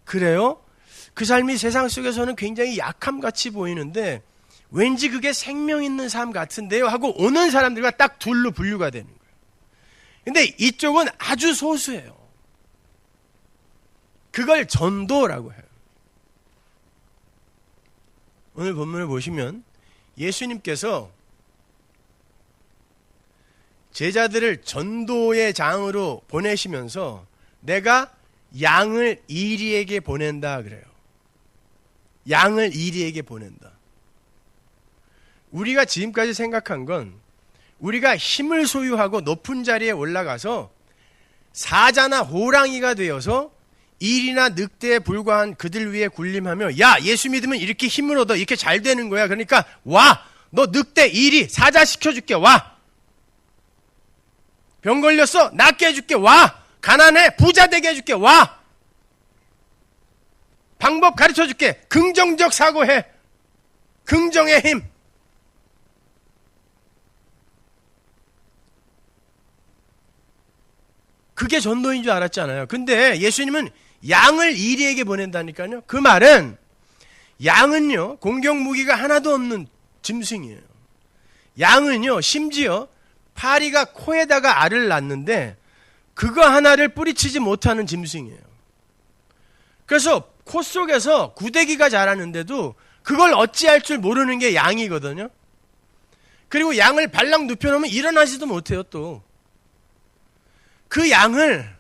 그래요? 그 삶이 세상 속에서는 굉장히 약함같이 보이는데 왠지 그게 생명 있는 삶 같은데요 하고 오는 사람들과 딱 둘로 분류가 되는 거예요. 근데 이쪽은 아주 소수예요. 그걸 전도라고 해요. 오늘 본문을 보시면 예수님께서 제자들을 전도의 장으로 보내시면서 내가 양을 이리에게 보낸다 그래요. 양을 이리에게 보낸다. 우리가 지금까지 생각한 건 우리가 힘을 소유하고 높은 자리에 올라가서 사자나 호랑이가 되어서 일이나 늑대에 불과한 그들 위에 군림하며 야 예수 믿으면 이렇게 힘을 얻어 이렇게 잘 되는 거야. 그러니까 와 너 늑대 일이 사자 시켜줄게 와. 병 걸렸어 낫게 해줄게 와. 가난해 부자 되게 해줄게 와. 방법 가르쳐줄게. 긍정적 사고해. 긍정의 힘. 그게 전도인 줄 알았잖아요. 근데 예수님은 양을 이리에게 보낸다니까요. 그 말은 양은요 공격 무기가 하나도 없는 짐승이에요. 양은요 심지어 파리가 코에다가 알을 낳는데 그거 하나를 뿌리치지 못하는 짐승이에요. 그래서 코 속에서 구데기가 자라는데도 그걸 어찌할 줄 모르는 게 양이거든요. 그리고 양을 발랑 눕혀놓으면 일어나지도 못해요. 또 그 양을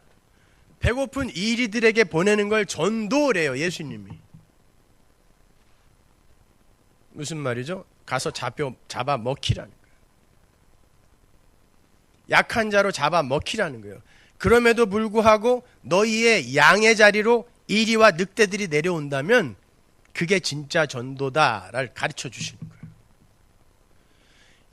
배고픈 이리들에게 보내는 걸 전도래요. 예수님이. 무슨 말이죠? 가서 잡아 먹히라는 거예요. 약한 자로 잡아 먹히라는 거예요. 그럼에도 불구하고 너희의 양의 자리로 이리와 늑대들이 내려온다면 그게 진짜 전도다를 가르쳐 주시는 거예요.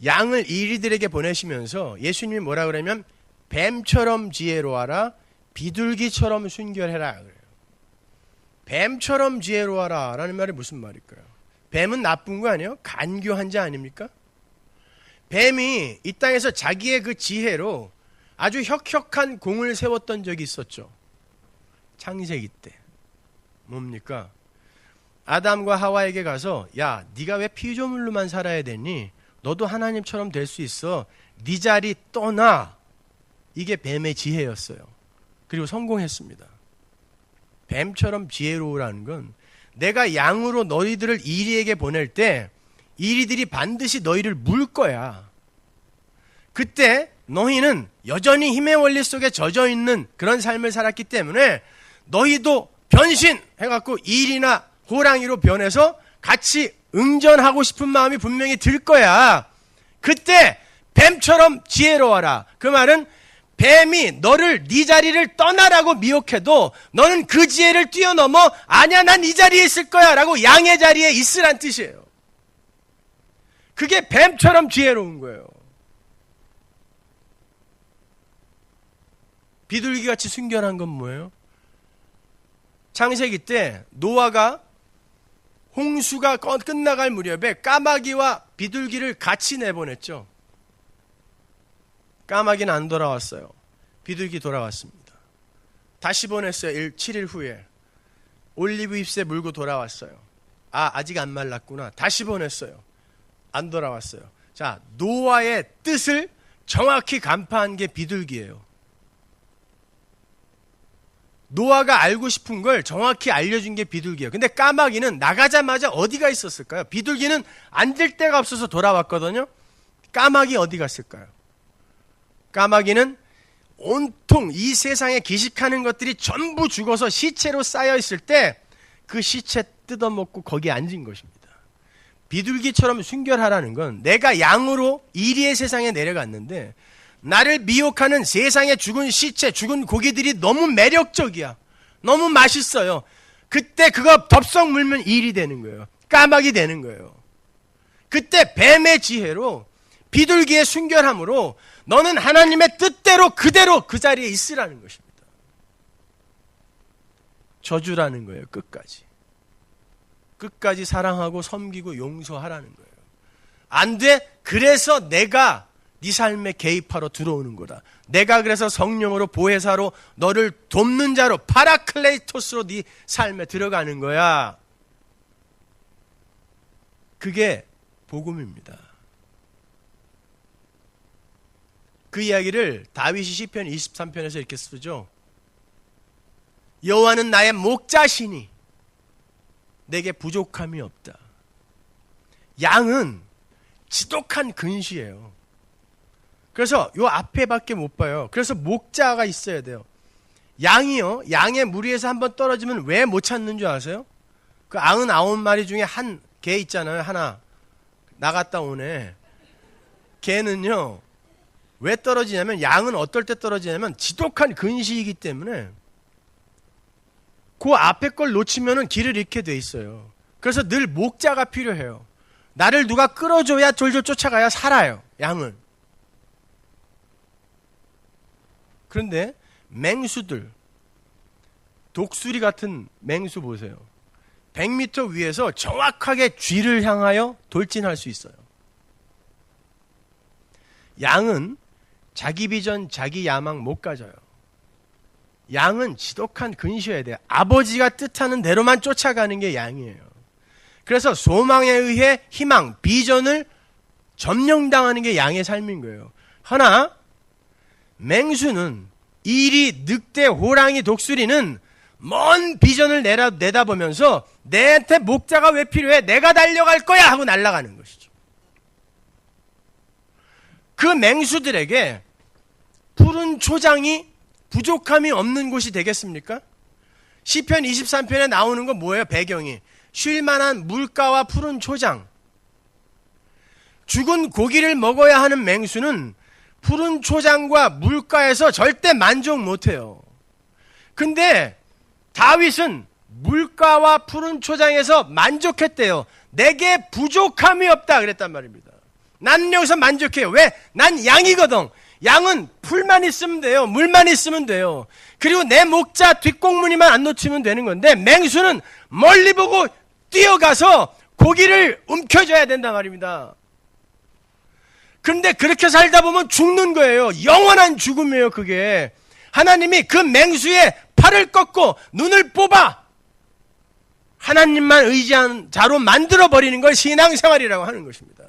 양을 이리들에게 보내시면서 예수님이 뭐라 그러냐면 뱀처럼 지혜로워라 비둘기처럼 순결해라 그래요. 뱀처럼 지혜로워라 라는 말이 무슨 말일까요? 뱀은 나쁜 거 아니에요? 간교한 자 아닙니까? 뱀이 이 땅에서 자기의 그 지혜로 아주 혁혁한 공을 세웠던 적이 있었죠. 창세기 때. 뭡니까? 아담과 하와에게 가서 야 네가 왜 피조물로만 살아야 되니? 너도 하나님처럼 될 수 있어. 네 자리 떠나. 이게 뱀의 지혜였어요. 그리고 성공했습니다. 뱀처럼 지혜로우라는 건 내가 양으로 너희들을 이리에게 보낼 때 이리들이 반드시 너희를 물 거야. 그때 너희는 여전히 힘의 원리 속에 젖어 있는 그런 삶을 살았기 때문에 너희도 변신해갖고 일이나 호랑이로 변해서 같이 응전하고 싶은 마음이 분명히 들 거야. 그때 뱀처럼 지혜로워라. 그 말은 뱀이 너를 네 자리를 떠나라고 미혹해도 너는 그 지혜를 뛰어넘어 아니야 난 이 자리에 있을 거야 라고 양의 자리에 있으란 뜻이에요. 그게 뱀처럼 지혜로운 거예요. 비둘기같이 순결한 건 뭐예요? 창세기 때 노아가 홍수가 끝나갈 무렵에 까마귀와 비둘기를 같이 내보냈죠. 까마귀는 안 돌아왔어요. 비둘기 돌아왔습니다. 다시 보냈어요. 7일 후에. 올리브 잎새 물고 돌아왔어요. 아직 안 말랐구나. 다시 보냈어요. 안 돌아왔어요. 자, 노아의 뜻을 정확히 간파한 게 비둘기예요. 노아가 알고 싶은 걸 정확히 알려준 게 비둘기예요. 근데 까마귀는 나가자마자 어디가 있었을까요? 비둘기는 앉을 데가 없어서 돌아왔거든요. 까마귀 어디 갔을까요? 까마귀는 온통 이 세상에 기식하는 것들이 전부 죽어서 시체로 쌓여있을 때 그 시체 뜯어먹고 거기에 앉은 것입니다. 비둘기처럼 순결하라는 건 내가 양으로 이리의 세상에 내려갔는데 나를 미혹하는 세상의 죽은 시체, 죽은 고기들이 너무 매력적이야. 너무 맛있어요. 그때 그거 덥석 물면 일이 되는 거예요. 까마귀 되는 거예요. 그때 뱀의 지혜로 비둘기의 순결함으로 너는 하나님의 뜻대로 그대로 그 자리에 있으라는 것입니다. 저주라는 거예요. 끝까지. 끝까지 사랑하고 섬기고 용서하라는 거예요. 안 돼? 그래서 내가 네 삶에 개입하러 들어오는 거다. 내가 그래서 성령으로 보혜사로 너를 돕는 자로 파라클레이토스로 네 삶에 들어가는 거야. 그게 복음입니다. 그 이야기를 다윗이 시편 23편에서 이렇게 쓰죠. 여호와는 나의 목자시니 내게 부족함이 없다. 양은 지독한 근시예요. 그래서 요 앞에밖에 못 봐요. 그래서 목자가 있어야 돼요. 양이요, 양의 무리에서 한번 떨어지면 왜 못 찾는 줄 아세요? 그 99마리 중에 한 개 있잖아요. 하나 나갔다 오네. 개는요 왜 떨어지냐면, 양은 어떨 때 떨어지냐면 지독한 근시이기 때문에 그 앞에 걸 놓치면은 길을 잃게 돼 있어요. 그래서 늘 목자가 필요해요. 나를 누가 끌어줘야 졸졸 쫓아가야 살아요, 양은. 그런데 맹수들, 독수리 같은 맹수 보세요. 100m 위에서 정확하게 쥐를 향하여 돌진할 수 있어요. 양은 자기 비전, 자기 야망 못 가져요. 양은 지독한 근시여야 돼요. 아버지가 뜻하는 대로만 쫓아가는 게 양이에요. 그래서 소망에 의해 희망, 비전을 점령당하는 게 양의 삶인 거예요. 하나, 맹수는, 이리, 늑대, 호랑이, 독수리는 먼 비전을 내다보면서 내한테 목자가 왜 필요해? 내가 달려갈 거야! 하고 날아가는 것이죠. 그 맹수들에게 푸른 초장이 부족함이 없는 곳이 되겠습니까? 시편 23편에 나오는 건 뭐예요? 배경이 쉴만한 물가와 푸른 초장. 죽은 고기를 먹어야 하는 맹수는 푸른 초장과 물가에서 절대 만족 못해요. 근데 다윗은 물가와 푸른 초장에서 만족했대요. 내게 부족함이 없다 그랬단 말입니다. 나는 여기서 만족해요. 왜? 난 양이거든. 양은 풀만 있으면 돼요. 물만 있으면 돼요. 그리고 내 목자 뒷공무니만 안 놓치면 되는 건데, 맹수는 멀리 보고 뛰어가서 고기를 움켜줘야 된단 말입니다. 그런데 그렇게 살다 보면 죽는 거예요. 영원한 죽음이에요, 그게. 하나님이 그 맹수의 팔을 꺾고 눈을 뽑아 하나님만 의지한 자로 만들어버리는 걸 신앙생활이라고 하는 것입니다.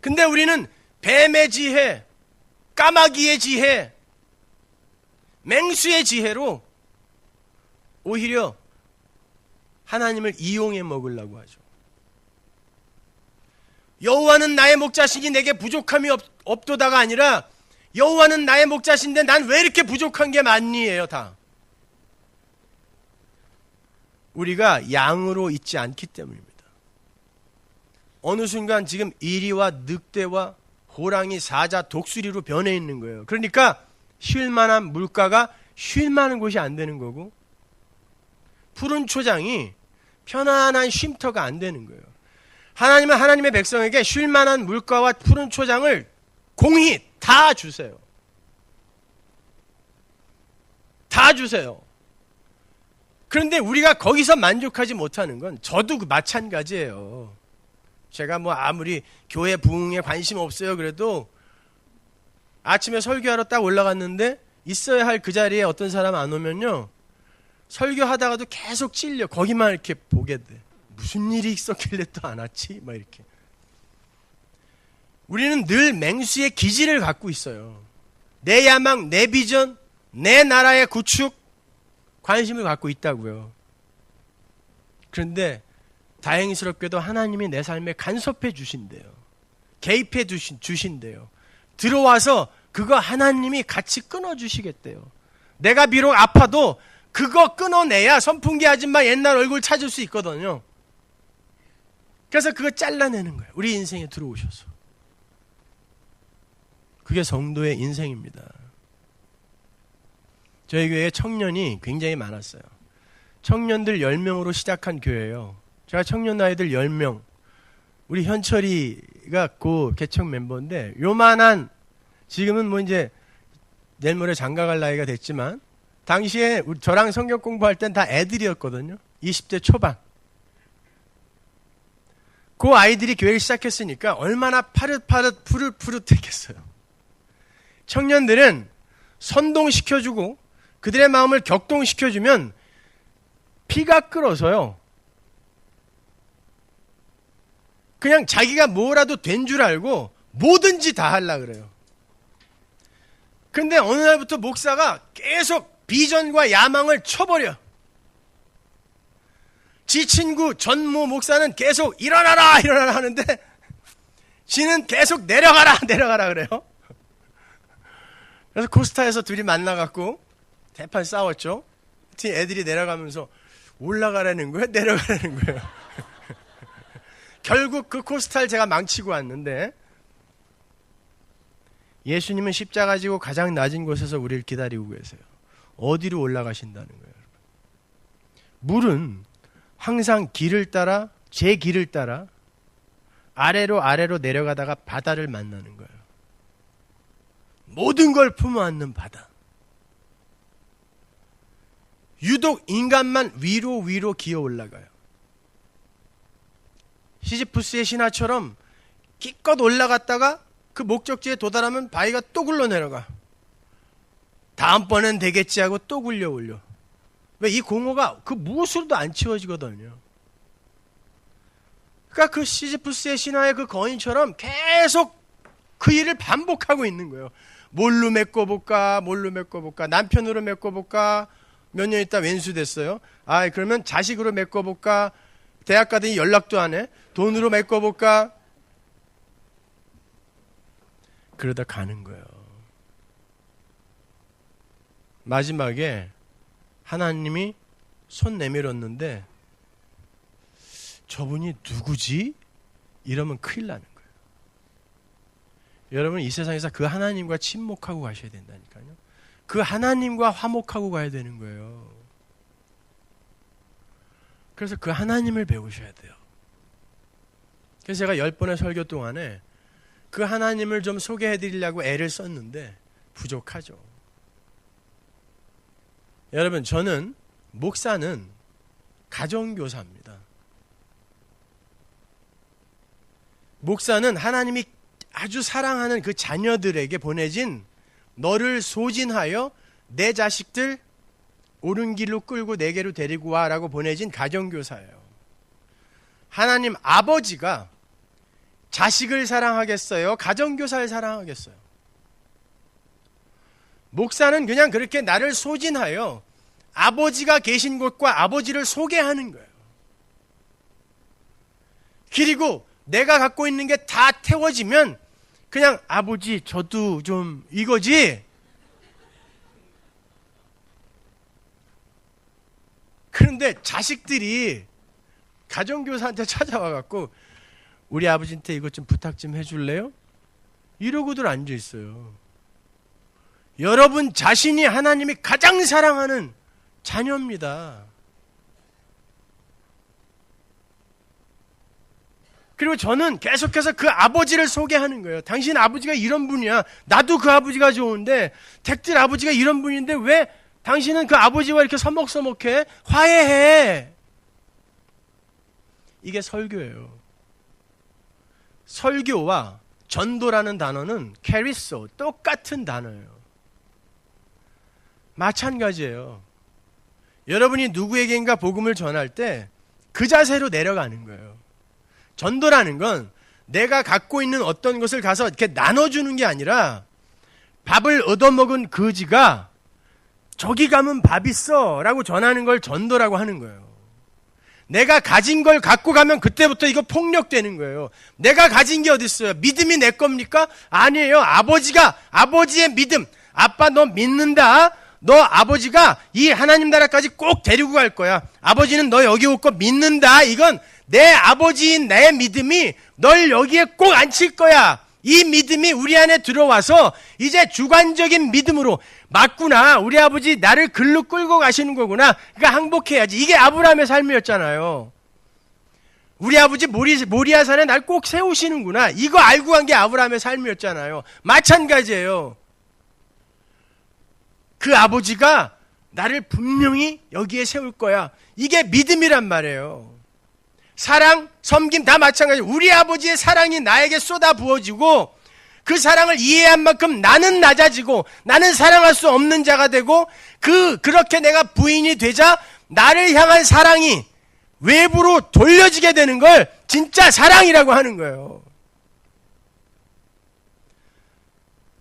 근데 우리는 뱀의 지혜, 까마귀의 지혜, 맹수의 지혜로 오히려 하나님을 이용해 먹으려고 하죠. 여호와는 나의 목자시니 내게 부족함이 없도다가 아니라 여호와는 나의 목자신데 난 왜 이렇게 부족한 게 많니예요, 다. 우리가 양으로 있지 않기 때문입니다. 어느 순간 지금 이리와 늑대와 호랑이, 사자, 독수리로 변해 있는 거예요. 그러니까 쉴만한 물가가 쉴만한 곳이 안 되는 거고, 푸른 초장이 편안한 쉼터가 안 되는 거예요. 하나님은 하나님의 백성에게 쉴만한 물가와 푸른 초장을 공히 다 주세요. 다 주세요. 그런데 우리가 거기서 만족하지 못하는 건 저도 마찬가지예요. 제가 뭐 아무리 교회 부흥에 관심 없어요 그래도 아침에 설교하러 딱 올라갔는데 있어야 할 그 자리에 어떤 사람 안 오면요, 설교하다가도 계속 찔려. 거기만 이렇게 보게 돼. 무슨 일이 있었길래 또 안 왔지? 막 이렇게. 우리는 늘 맹수의 기질을 갖고 있어요. 내 야망, 내 비전, 내 나라의 구축, 관심을 갖고 있다고요. 그런데 다행스럽게도 하나님이 내 삶에 간섭해 주신대요. 개입해 주신대요. 들어와서 그거 하나님이 같이 끊어주시겠대요. 내가 비록 아파도 그거 끊어내야 선풍기 아줌마 옛날 얼굴 찾을 수 있거든요. 그래서 그거 잘라내는 거예요. 우리 인생에 들어오셔서. 그게 성도의 인생입니다. 저희 교회에 청년이 굉장히 많았어요. 청년들 10명으로 시작한 교회예요. 제가 청년 아이들 10명, 우리 현철이가 그 개척 멤버인데, 요만한, 지금은 뭐 이제 내일 모레 장가갈 나이가 됐지만 당시에 저랑 성경 공부할 땐 다 애들이었거든요. 20대 초반. 그 아이들이 교회를 시작했으니까 얼마나 파릇파릇 푸릇푸릇했겠어요. 청년들은 선동시켜주고 그들의 마음을 격동시켜주면 피가 끓어서요, 그냥 자기가 뭐라도 된 줄 알고 뭐든지 다 하려고 그래요. 근데 어느 날부터 목사가 계속 비전과 야망을 쳐버려. 지 친구 전모 목사는 계속 일어나라 일어나라 하는데 지는 계속 내려가라 내려가라 그래요. 그래서 코스타에서 둘이 만나갖고 대판 싸웠죠. 애들이 내려가면서 올라가라는 거예요? 내려가라는 거예요? 결국 그 코스타를 제가 망치고 왔는데, 예수님은 십자가 지고 가장 낮은 곳에서 우리를 기다리고 계세요. 어디로 올라가신다는 거예요? 물은 항상 길을 따라, 제 길을 따라 아래로 내려가다가 바다를 만나는 거예요. 모든 걸 품어안는 바다. 유독 인간만 위로 기어 올라가요. 시지푸스의 신화처럼 기껏 올라갔다가 그 목적지에 도달하면 바위가 또 굴러 내려가. 다음번엔 되겠지 하고 또 굴려 올려. 왜? 이 공허가 그 무엇으로도 안 치워지거든요. 그러니까 그 시지푸스의 신화의 그 거인처럼 계속 그 일을 반복하고 있는 거예요. 뭘로 메꿔볼까? 남편으로 메꿔볼까? 몇 년 있다 왼수 됐어요. 그러면 자식으로 메꿔볼까? 대학 가더니 연락도 안 해. 돈으로 메꿔볼까? 그러다 가는 거예요. 마지막에 하나님이 손 내밀었는데 저분이 누구지? 이러면 큰일 나는 거예요. 여러분, 이 세상에서 그 하나님과 친목하고 가셔야 된다니까요. 그 하나님과 화목하고 가야 되는 거예요. 그래서 그 하나님을 배우셔야 돼요. 그래서 제가 10번의 설교 동안에 그 하나님을 좀 소개해 드리려고 애를 썼는데 부족하죠. 여러분, 저는 목사는 가정교사입니다. 목사는 하나님이 아주 사랑하는 그 자녀들에게 보내진 너를 소진하여 내 자식들 옳은 길로 끌고 내게로 데리고 와라고 보내진 가정교사예요. 하나님 아버지가 자식을 사랑하겠어요? 가정교사를 사랑하겠어요? 목사는 그냥 그렇게 나를 소진하여 아버지가 계신 곳과 아버지를 소개하는 거예요. 그리고 내가 갖고 있는 게 다 태워지면 그냥 아버지 저도 좀 이거지. 그런데 자식들이 가정교사한테 찾아와갖고 우리 아버지한테 이것 좀 부탁 좀 해줄래요? 이러고들 앉아있어요. 여러분 자신이 하나님이 가장 사랑하는 자녀입니다. 그리고 저는 계속해서 그 아버지를 소개하는 거예요. 당신 아버지가 이런 분이야. 나도 그 아버지가 좋은데 댁들 아버지가 이런 분인데 왜 당신은 그 아버지와 이렇게 서먹서먹해? 화해해. 이게 설교예요. 설교와 전도라는 단어는 캐리소, 똑같은 단어예요. 마찬가지예요. 여러분이 누구에겐가 복음을 전할 때 그 자세로 내려가는 거예요. 전도라는 건 내가 갖고 있는 어떤 것을 가서 이렇게 나눠주는 게 아니라 밥을 얻어먹은 거지가 저기 가면 밥 있어 라고 전하는 걸 전도라고 하는 거예요. 내가 가진 걸 갖고 가면 그때부터 이거 폭력되는 거예요. 내가 가진 게 어디 있어요? 믿음이 내 겁니까? 아니에요. 아버지의 믿음. 아빠 너 믿는다. 너 아버지가 이 하나님 나라까지 꼭 데리고 갈 거야. 아버지는 너 여기 올 거 믿는다. 이건 내 아버지인 내 믿음이 널 여기에 꼭 앉힐 거야. 이 믿음이 우리 안에 들어와서 이제 주관적인 믿음으로 맞구나. 우리 아버지 나를 글로 끌고 가시는 거구나. 그러니까 항복해야지. 이게 아브라함의 삶이었잖아요. 우리 아버지 모리아산에 날 꼭 세우시는구나. 이거 알고 간 게 아브라함의 삶이었잖아요. 마찬가지예요. 그 아버지가 나를 분명히 여기에 세울 거야. 이게 믿음이란 말이에요. 사랑, 섬김 다 마찬가지예요. 우리 아버지의 사랑이 나에게 쏟아 부어지고 그 사랑을 이해한 만큼 나는 낮아지고 나는 사랑할 수 없는 자가 되고 그렇게 내가 부인이 되자 나를 향한 사랑이 외부로 돌려지게 되는 걸 진짜 사랑이라고 하는 거예요.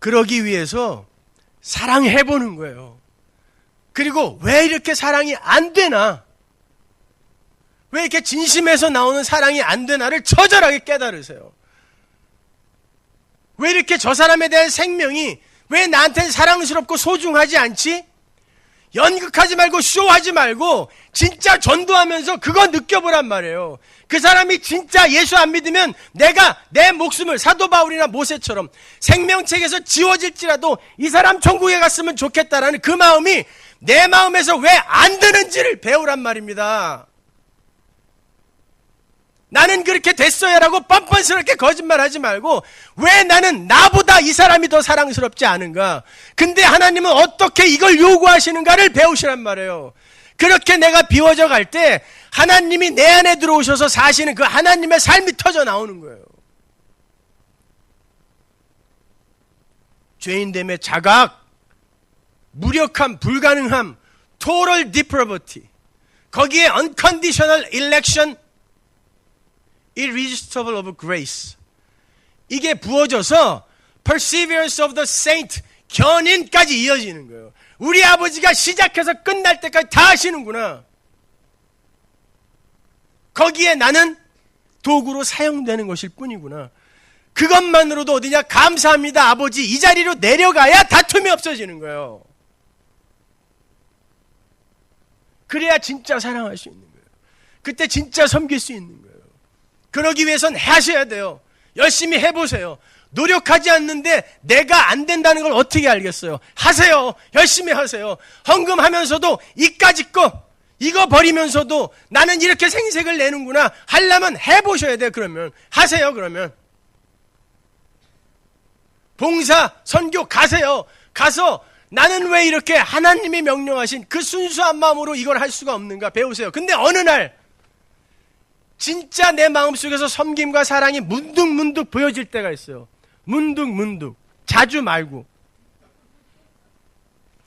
그러기 위해서 사랑해보는 거예요. 그리고 왜 이렇게 사랑이 안 되나? 왜 이렇게 진심에서 나오는 사랑이 안 되나를 처절하게 깨달으세요. 왜 이렇게 저 사람에 대한 생명이 왜 나한테는 사랑스럽고 소중하지 않지? 연극하지 말고 쇼하지 말고 진짜 전도하면서 그거 느껴보란 말이에요. 그 사람이 진짜 예수 안 믿으면 내가 내 목숨을 사도 바울이나 모세처럼 생명책에서 지워질지라도 이 사람 천국에 갔으면 좋겠다라는 그 마음이 내 마음에서 왜 안 되는지를 배우란 말입니다. 나는 그렇게 됐어야라고 뻔뻔스럽게 거짓말하지 말고 왜 나는 나보다 이 사람이 더 사랑스럽지 않은가? 근데 하나님은 어떻게 이걸 요구하시는가를 배우시란 말이에요. 그렇게 내가 비워져 갈 때 하나님이 내 안에 들어오셔서 사시는 그 하나님의 삶이 터져 나오는 거예요. 죄인됨의 자각, 무력함, 불가능함, total depravity, 거기에 unconditional election, irresistible of grace, 이게 부어져서 perseverance of the saint, 견인까지 이어지는 거예요. 우리 아버지가 시작해서 끝날 때까지 다 하시는구나. 거기에 나는 도구로 사용되는 것일 뿐이구나. 그것만으로도 어디냐? 감사합니다 아버지, 이 자리로 내려가야 다툼이 없어지는 거예요. 그래야 진짜 사랑할 수 있는 거예요. 그때 진짜 섬길 수 있는 거예요. 그러기 위해선 하셔야 돼요. 열심히 해보세요. 노력하지 않는데 내가 안 된다는 걸 어떻게 알겠어요? 하세요. 열심히 하세요. 헌금하면서도 이까짓 거 이거 버리면서도 나는 이렇게 생색을 내는구나 하려면 해보셔야 돼요. 그러면 하세요. 그러면 봉사 선교 가세요. 가서 나는 왜 이렇게 하나님이 명령하신 그 순수한 마음으로 이걸 할 수가 없는가 배우세요. 근데 어느 날 진짜 내 마음속에서 섬김과 사랑이 문득문득 보여질 때가 있어요. 문득문득. 자주 말고.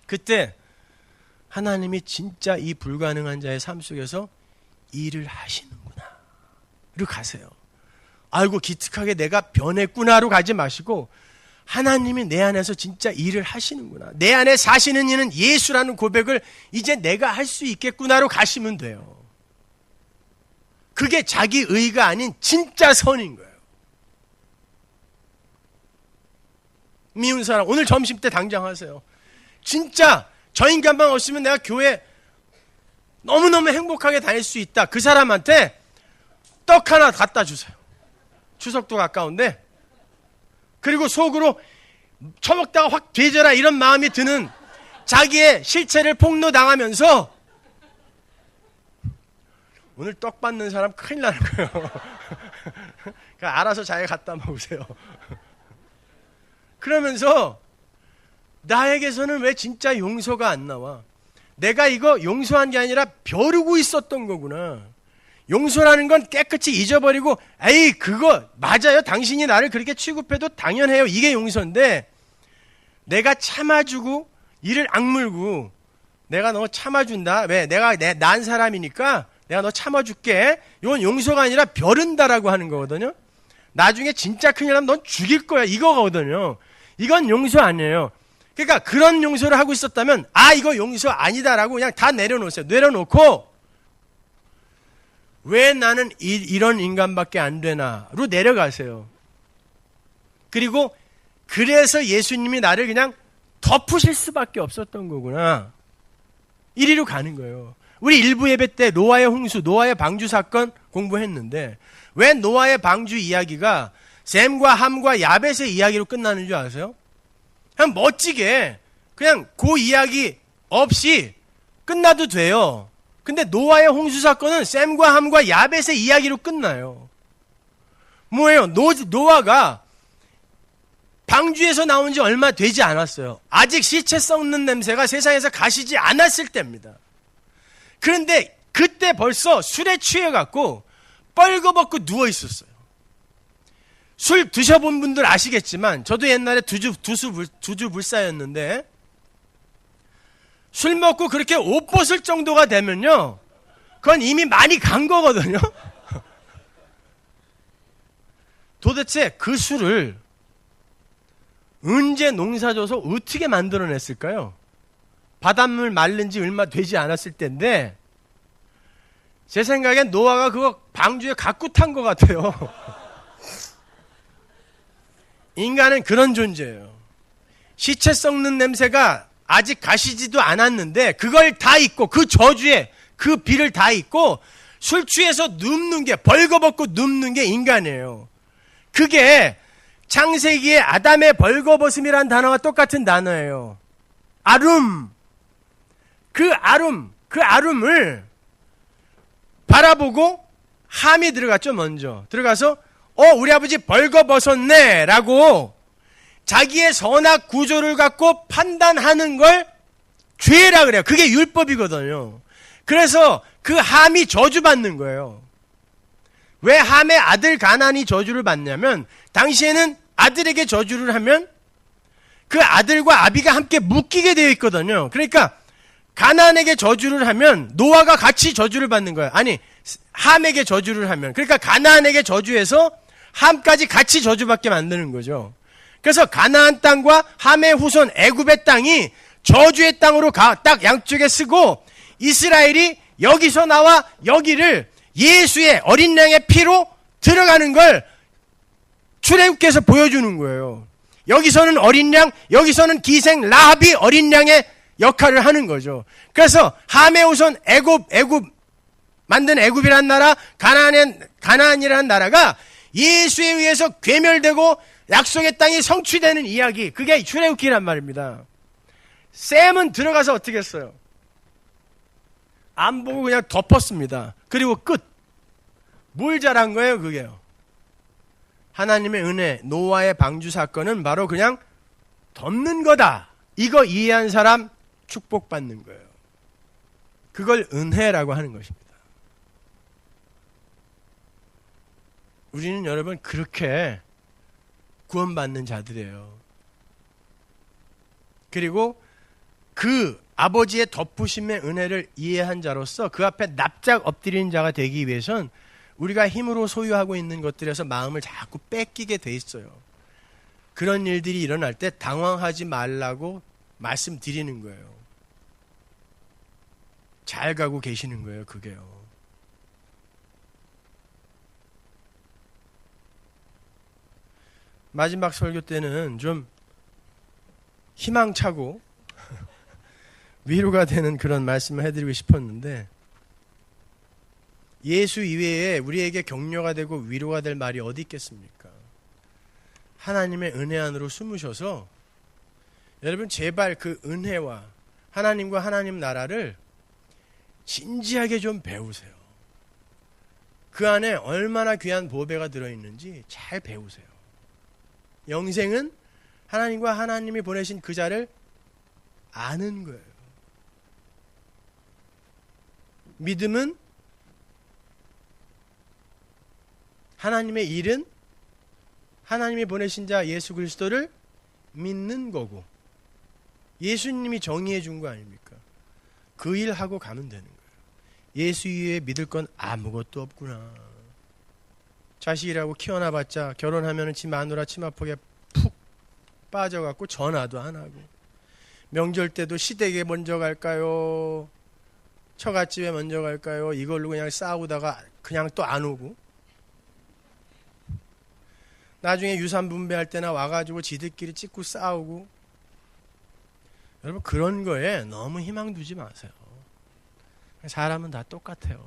그때 하나님이 진짜 이 불가능한 자의 삶 속에서 일을 하시는구나 로 가세요. 아이고 기특하게 내가 변했구나로 가지 마시고 하나님이 내 안에서 진짜 일을 하시는구나, 내 안에 사시는 이는 예수라는 고백을 이제 내가 할 수 있겠구나로 가시면 돼요. 그게 자기 의가 아닌 진짜 선인 거예요. 미운 사람 오늘 점심 때 당장 하세요. 진짜 저 인간만 없으면 내가 교회 너무너무 행복하게 다닐 수 있다. 그 사람한테 떡 하나 갖다 주세요. 추석도 가까운데. 그리고 속으로 처먹다가 확 되져라 이런 마음이 드는 자기의 실체를 폭로당하면서 오늘 떡 받는 사람 큰일 나는 거예요. 그러니까 알아서 자기가 갖다 먹으세요. 그러면서 나에게서는 왜 진짜 용서가 안 나와? 내가 이거 용서한 게 아니라 벼르고 있었던 거구나. 용서라는 건 깨끗이 잊어버리고 에이 그거 맞아요. 당신이 나를 그렇게 취급해도 당연해요. 이게 용서인데 내가 참아주고 이를 악물고 내가 너 참아준다. 왜? 내가 난 사람이니까 내가 너 참아줄게. 이건 용서가 아니라 벼른다라고 하는 거거든요. 나중에 진짜 큰일 나면 넌 죽일 거야. 이거거든요. 이건 용서 아니에요. 그러니까 그런 용서를 하고 있었다면 아 이거 용서 아니다라고 그냥 다 내려놓으세요. 내려놓고 왜 나는 이런 인간밖에 안 되나로 내려가세요. 그리고 그래서 예수님이 나를 그냥 덮으실 수밖에 없었던 거구나. 이리로 가는 거예요. 우리 일부 예배 때 노아의 홍수, 노아의 방주 사건 공부했는데 왜 노아의 방주 이야기가 셈과 함과 야벳의 이야기로 끝나는 줄 아세요? 그냥 멋지게 그냥 그 이야기 없이 끝나도 돼요. 근데 노아의 홍수 사건은 셈과 함과 야벳의 이야기로 끝나요. 뭐예요? 노아가 방주에서 나온 지 얼마 되지 않았어요. 아직 시체 썩는 냄새가 세상에서 가시지 않았을 때입니다. 그런데 그때 벌써 술에 취해갖고 뻘거벗고 누워있었어요. 술 드셔본 분들 아시겠지만 저도 옛날에 두주 불사였는데 술 먹고 그렇게 옷 벗을 정도가 되면요 그건 이미 많이 간 거거든요. 도대체 그 술을 언제 농사져서 어떻게 만들어냈을까요? 바닷물 마른 지 얼마 되지 않았을 때인데 제 생각엔 노아가 그거 방주에 갖고 탄 것 같아요. 인간은 그런 존재예요. 시체 썩는 냄새가 아직 가시지도 않았는데 그걸 다 잊고 그 저주에 그 비를 다 잊고 술 취해서 눕는 게 벌거벗고 눕는 게 인간이에요. 그게 창세기의 아담의 벌거벗음이라는 단어와 똑같은 단어예요. 아룸. 그 아룸을 바라보고 함이 들어갔죠, 먼저. 들어가서 우리 아버지 벌거벗었네 라고 자기의 선악 구조를 갖고 판단하는 걸 죄라 그래요. 그게 율법이거든요. 그래서 그 함이 저주받는 거예요. 왜 함의 아들 가나안이 저주를 받냐면 당시에는 아들에게 저주를 하면 그 아들과 아비가 함께 묶이게 되어 있거든요. 그러니까 가나안에게 저주를 하면 노아가 같이 저주를 받는 거예요. 아니, 함에게 저주를 하면. 그러니까 가나안에게 저주해서 함까지 같이 저주받게 만드는 거죠. 그래서 가나안 땅과 함의 후손 애굽의 땅이 저주의 땅으로 딱 양쪽에 쓰고 이스라엘이 여기서 나와 여기를 예수의 어린 양의 피로 들어가는 걸 출애굽기에서 보여주는 거예요. 여기서는 어린 양, 여기서는 기생 라합이 어린 양의 역할을 하는 거죠. 그래서 함의 후손 애굽 만든 애굽이라는 나라, 가나안이라는 나라가 예수에 의해서 괴멸되고 약속의 땅이 성취되는 이야기, 그게 출애굽기란 말입니다. 셈은 들어가서 어떻게 했어요? 안 보고 그냥 덮었습니다. 그리고 끝. 뭘 잘한 거예요, 그게요? 하나님의 은혜, 노아의 방주 사건은 바로 그냥 덮는 거다. 이거 이해한 사람 축복받는 거예요. 그걸 은혜라고 하는 것입니다. 우리는 여러분 그렇게 구원받는 자들이에요. 그리고 그 아버지의 덮으심의 은혜를 이해한 자로서 그 앞에 납작 엎드리는 자가 되기 위해선 우리가 힘으로 소유하고 있는 것들에서 마음을 자꾸 뺏기게 돼 있어요. 그런 일들이 일어날 때 당황하지 말라고 말씀드리는 거예요. 잘 가고 계시는 거예요, 그게요. 마지막 설교 때는 좀 희망차고 위로가 되는 그런 말씀을 해드리고 싶었는데 예수 이외에 우리에게 격려가 되고 위로가 될 말이 어디 있겠습니까? 하나님의 은혜 안으로 숨으셔서 여러분 제발 그 은혜와 하나님과 하나님 나라를 진지하게 좀 배우세요. 그 안에 얼마나 귀한 보배가 들어있는지 잘 배우세요. 영생은 하나님과 하나님이 보내신 그 자를 아는 거예요. 믿음은 하나님의 일은 하나님이 보내신 자 예수 그리스도를 믿는 거고 예수님이 정의해 준 거 아닙니까? 그 일하고 가면 되는 거예요. 예수 이외에 믿을 건 아무것도 없구나. 자식이라고 키워놔봤자 결혼하면 지 마누라 치마폭에 푹 빠져갖고 전화도 안 하고 명절 때도 시댁에 먼저 갈까요? 처갓집에 먼저 갈까요? 이걸로 그냥 싸우다가 그냥 또 안 오고 나중에 유산 분배할 때나 와가지고 지들끼리 찍고 싸우고 여러분 그런 거에 너무 희망 두지 마세요. 사람은 다 똑같아요.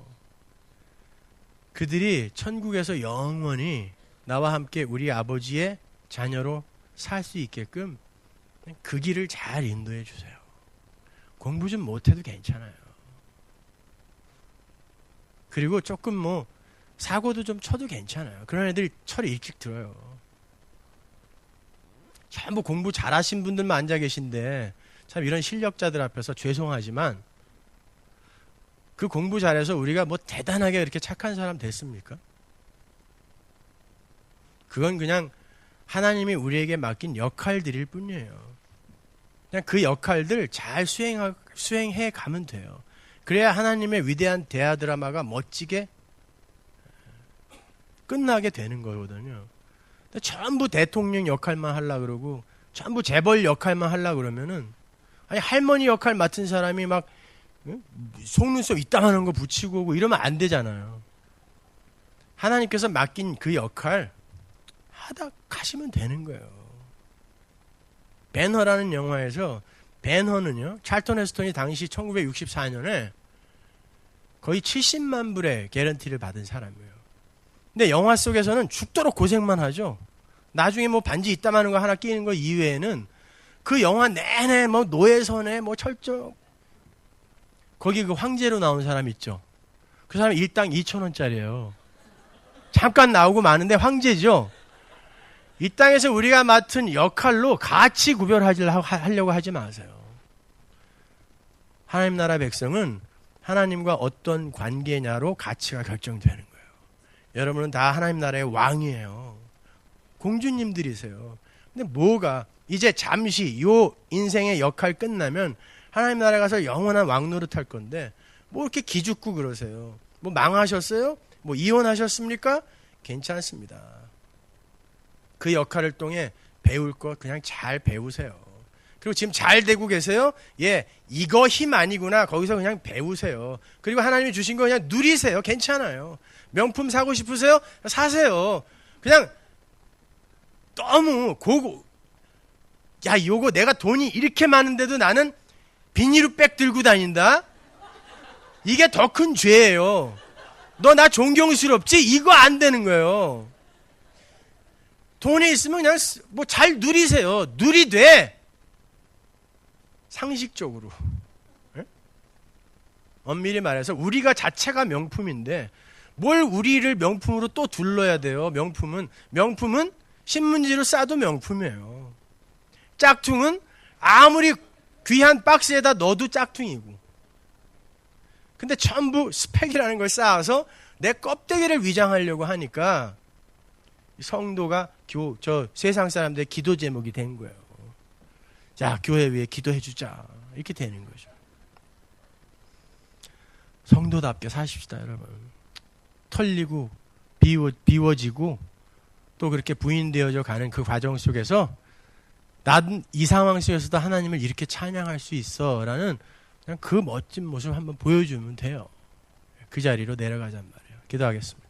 그들이 천국에서 영원히 나와 함께 우리 아버지의 자녀로 살 수 있게끔 그 길을 잘 인도해 주세요. 공부 좀 못해도 괜찮아요. 그리고 조금 사고도 좀 쳐도 괜찮아요. 그런 애들이 철이 일찍 들어요. 전부 공부 잘하신 분들만 앉아 계신데 참 이런 실력자들 앞에서 죄송하지만 그 공부 잘해서 우리가 대단하게 그렇게 착한 사람 됐습니까? 그건 그냥 하나님이 우리에게 맡긴 역할들일 뿐이에요. 그냥 그 역할들 잘 수행해 가면 돼요. 그래야 하나님의 위대한 대하 드라마가 멋지게 끝나게 되는 거거든요. 전부 대통령 역할만 하려고 그러고 전부 재벌 역할만 하려고 그러면은, 아니 할머니 역할 맡은 사람이 막 속눈썹 이따만한 거 붙이고 오고 이러면 안 되잖아요. 하나님께서 맡긴 그 역할 하다 가시면 되는 거예요. 벤허라는 영화에서, 벤허는요, 찰턴 헤스턴이 당시 1964년에 거의 70만 불의 개런티를 받은 사람이에요. 근데 영화 속에서는 죽도록 고생만 하죠. 나중에 뭐 반지 이따마는 거 하나 끼는 거 이외에는 그 영화 내내 뭐 노예선에 뭐 철저, 거기 그 황제로 나온 사람 있죠. 그 사람 일당 2,000원짜리예요. 잠깐 나오고 마는데 황제죠. 이 땅에서 우리가 맡은 역할로 가치 구별하려고 하지 마세요. 하나님 나라 백성은 하나님과 어떤 관계냐로 가치가 결정되는 거예요. 여러분은 다 하나님 나라의 왕이에요. 공주님들이세요. 근데 뭐가 이제 잠시 요 인생의 역할 끝나면 하나님 나라에 가서 영원한 왕 노릇할 건데 뭐 이렇게 기죽고 그러세요. 뭐 망하셨어요? 뭐 이혼하셨습니까? 괜찮습니다. 그 역할을 통해 배울 거 그냥 잘 배우세요. 그리고 지금 잘 되고 계세요? 예, 이거 힘 아니구나. 거기서 그냥 배우세요. 그리고 하나님이 주신 거 그냥 누리세요. 괜찮아요. 명품 사고 싶으세요? 사세요. 그냥 너무 야, 요거 내가 돈이 이렇게 많은데도 나는 비닐백 들고 다닌다? 이게 더 큰 죄예요. 너 나 존경스럽지? 이거 안 되는 거예요. 돈이 있으면 그냥 뭐 잘 누리세요. 누리되 상식적으로. 네? 엄밀히 말해서 우리가 자체가 명품인데 뭘 우리를 명품으로 또 둘러야 돼요. 명품은 신문지로 싸도 명품이에요. 짝퉁은 아무리 귀한 박스에다 넣어도 짝퉁이고. 근데 전부 스펙이라는 걸 쌓아서 내 껍데기를 위장하려고 하니까 성도가 세상 사람들의 기도 제목이 된 거예요. 자, 교회 위에 기도해 주자. 이렇게 되는 거죠. 성도답게 사십시다, 여러분. 털리고 비워지고 또 그렇게 부인되어져 가는 그 과정 속에서 난 이 상황 속에서도 하나님을 이렇게 찬양할 수 있어라는 그냥 그 멋진 모습을 한번 보여주면 돼요. 그 자리로 내려가잔 말이에요. 기도하겠습니다.